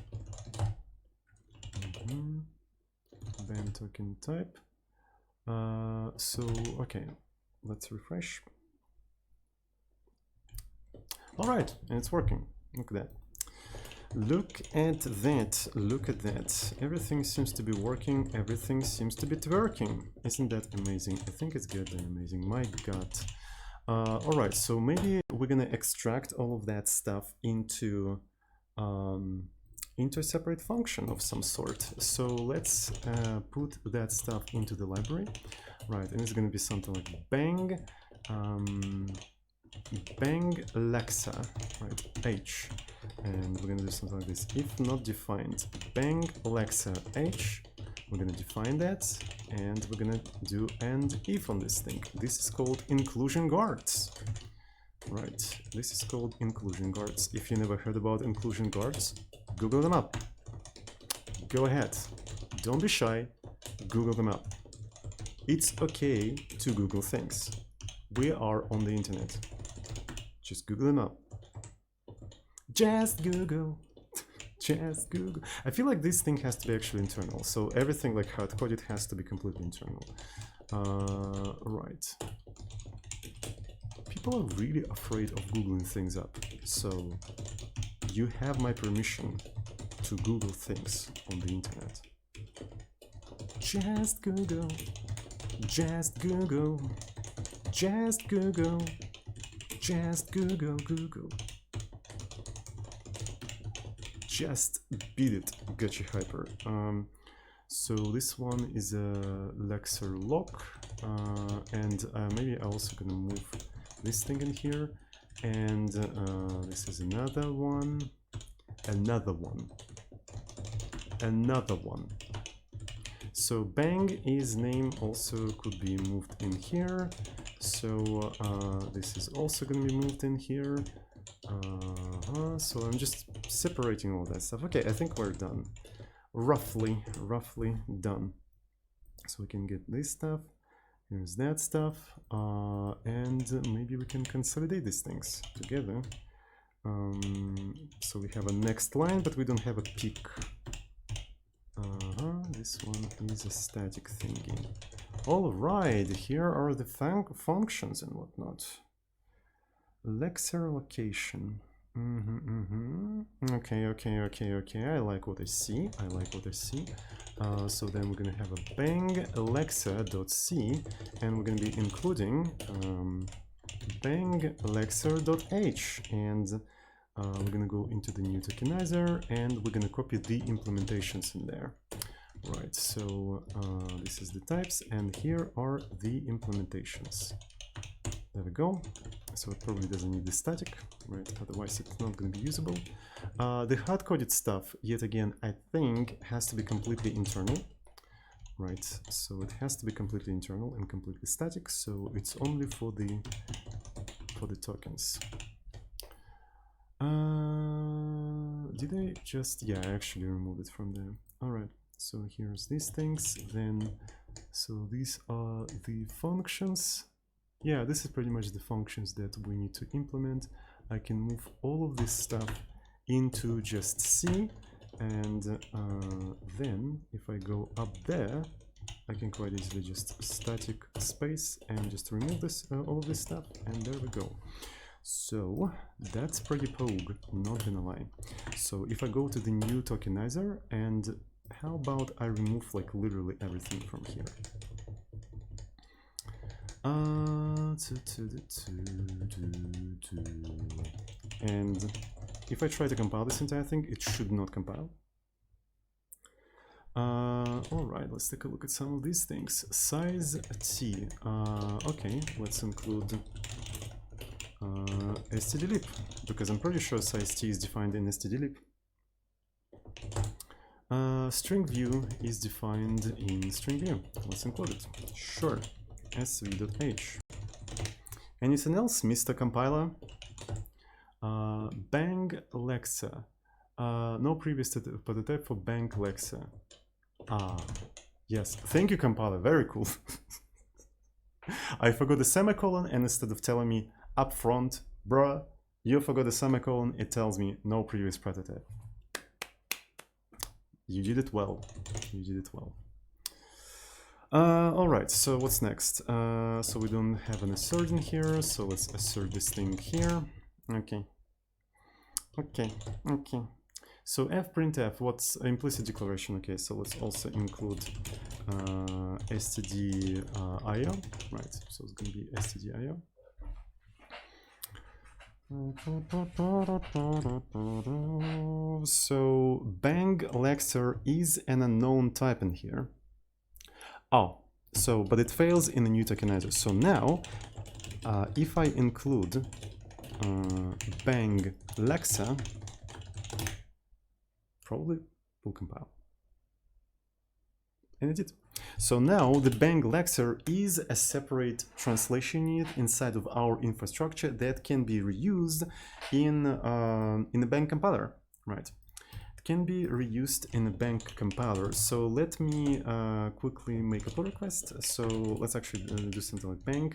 Bang token type. So okay, let's refresh. All right, and it's working. Look at that. Look at that. Look at that. Everything seems to be working. Everything seems to be twerking. Isn't that amazing? I think it's good and amazing. My God. All right, so maybe we're gonna extract all of that stuff into a separate function of some sort. So let's put that stuff into the library, right? And it's gonna be something like bang. Bang Alexa, right, H, and we're gonna do something like this. If not defined, bang Alexa H, we're gonna define that, and we're gonna do and if on this thing. This is called inclusion guards, right? This is called inclusion guards. If you never heard about inclusion guards, Google them up. Go ahead, don't be shy, Google them up. It's okay to Google things. We are on the internet. Just Google them up. Just Google. Just Google. I feel like this thing has to be actually internal. So everything like hard-coded has to be completely internal. Right. People are really afraid of Googling things up. So you have my permission to Google things on the internet. Just Google. Just Google. Just Google. Just Google, Google. Just beat it, gotcha hyper. So this one is a Lexer lock, and maybe I'm also gonna move this thing in here, and this is another one, another one, another one. So bang is name also could be moved in here. So this is also going to be moved in here. So I'm just separating all that stuff. Okay, I think we're done. Roughly done. So we can get this stuff. Here's that stuff. And maybe we can consolidate these things together. So we have a next line, but we don't have a peak. This one is a static thingy. All right, here are the functions and whatnot. Lexer location. Okay. I like what I see. So then we're gonna have a bang alexa.c, and we're gonna be including bang alexa.h, and we're gonna go into the new tokenizer, and we're gonna copy the implementations in there. Right, so this is the types, and here are the implementations. There we go. So it probably doesn't need the static, right? Otherwise it's not going to be usable. The hard-coded stuff, yet again, I think has to be completely internal, right? So it has to be completely internal and completely static. So it's only for the tokens. Did I just? Yeah, I actually removed it from there. All right. So here's these things. Then, so these are the functions. yeah, this is pretty much the functions that we need to implement. I can move all of this stuff into just C, and then if I go up there, I can quite easily just static space and just remove this all of this stuff, and there we go. So that's pretty pogue, not gonna lie. So if I go to the new tokenizer, and how about I remove like literally everything from here. And if I try to compile this entire thing, it should not compile. All right, let's take a look at some of these things. Size T. Okay, let's include stdlib, because I'm pretty sure size T is defined in stdlib. String view is defined in string view. Let's include it. Sure. sv.h. Anything else, Mr. Compiler? Bang Lexa. No previous prototype for Bang Lexa. Yes. Thank you, Compiler. Very cool. I forgot the semicolon, and instead of telling me up front, bruh, you forgot the semicolon, it tells me no previous prototype. You did it well. You did it well. All right, so what's next? So we don't have an assert in here, so let's assert this thing here. Okay. Okay. So fprintf, what's implicit declaration? Okay, so let's also include std.io, right? So it's going to be std.io. So bang Lexer is an unknown type in here. Oh, so but it fails in the new tokenizer. So now, if I include bang Lexa, probably will compile. And it did. So now the bang Lexer is a separate translation unit inside of our infrastructure that can be reused in the bang compiler, right? It can be reused in a bang compiler. So let me quickly make a pull request. So let's actually do something like bang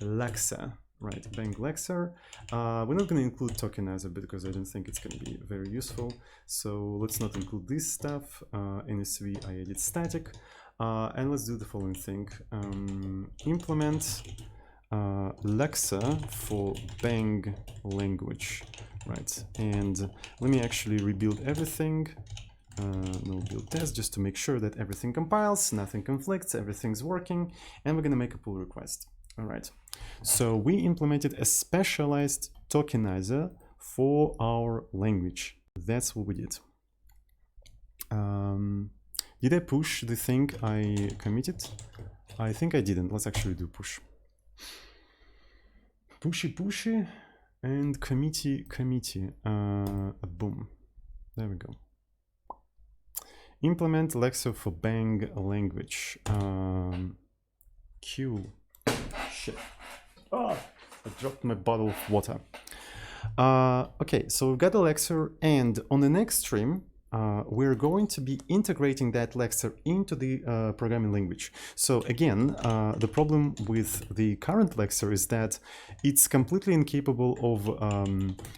Lexa. Right, bang Lexer. We're not going to include tokenizer because I don't think it's going to be very useful. So let's not include this stuff. NSV, I added static. And let's do the following thing. Implement Lexa for bang language. Right, and let me actually rebuild everything. No build test just to make sure that everything compiles, nothing conflicts, everything's working. And we're going to make a pull request. All right, so we implemented a specialized tokenizer for our language. That's what we did. Did I push the thing I committed? I think I didn't. Let's actually do push. Pushy, and committee. Boom. There we go. Implement Lexer for bang language. Q. Shit. Oh, I dropped my bottle of water. Okay, so we've got the Lexer, and on the next stream, we're going to be integrating that Lexer into the programming language. So again, the problem with the current Lexer is that it's completely incapable of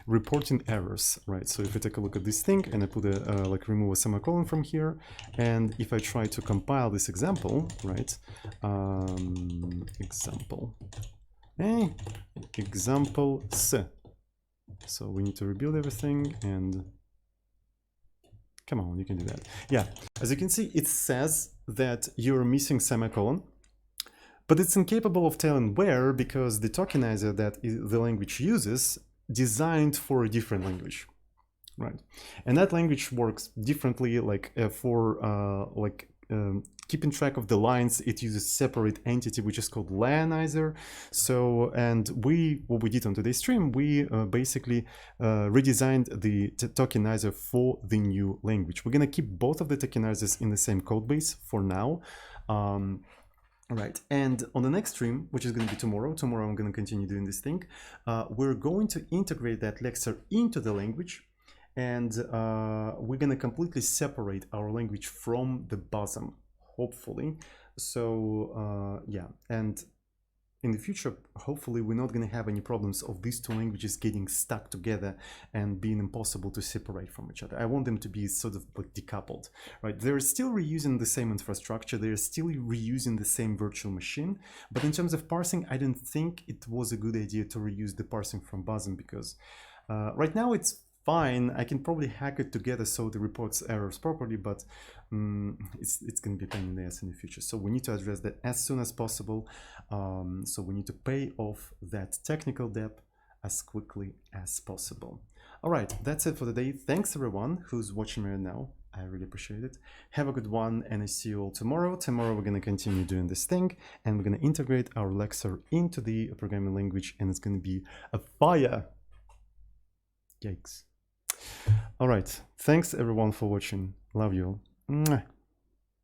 reporting errors, right? So if I take a look at this thing and I put a like remove a semicolon from here, and if I try to compile this example, right? Example S. So we need to rebuild everything and. Come on, you can do that. Yeah, as you can see, it says that you're missing semicolon, but it's incapable of telling where because the tokenizer that the language uses designed for a different language, right? And that language works differently, like keeping track of the lines. It uses separate entity which is called lionizer. So, and what we did on today's stream, we basically redesigned the tokenizer for the new language. We're gonna keep both of the tokenizers in the same code base for now. Right, and on the next stream, which is going to be tomorrow I'm going to continue doing this thing. We're going to integrate that Lexer into the language, and we're going to completely separate our language from the bosom, hopefully. So yeah, and in the future, hopefully, we're not going to have any problems of these two languages getting stuck together and being impossible to separate from each other. I want them to be sort of like decoupled, right? They're still reusing the same infrastructure. They're still reusing the same virtual machine. But in terms of parsing, I don't think it was a good idea to reuse the parsing from Buzzin, because right now it's fine. I can probably hack it together so it reports errors properly, but it's going to be a pain in the ass in the future. So we need to address that as soon as possible. So we need to pay off that technical debt as quickly as possible. All right, that's it for today. Thanks everyone who's watching me right now. I really appreciate it. Have a good one, and I see you all tomorrow. Tomorrow we're going to continue doing this thing, and we're going to integrate our Lexer into the programming language, and it's going to be a fire. Yikes. All right. Thanks everyone for watching. Love you all. Mwah.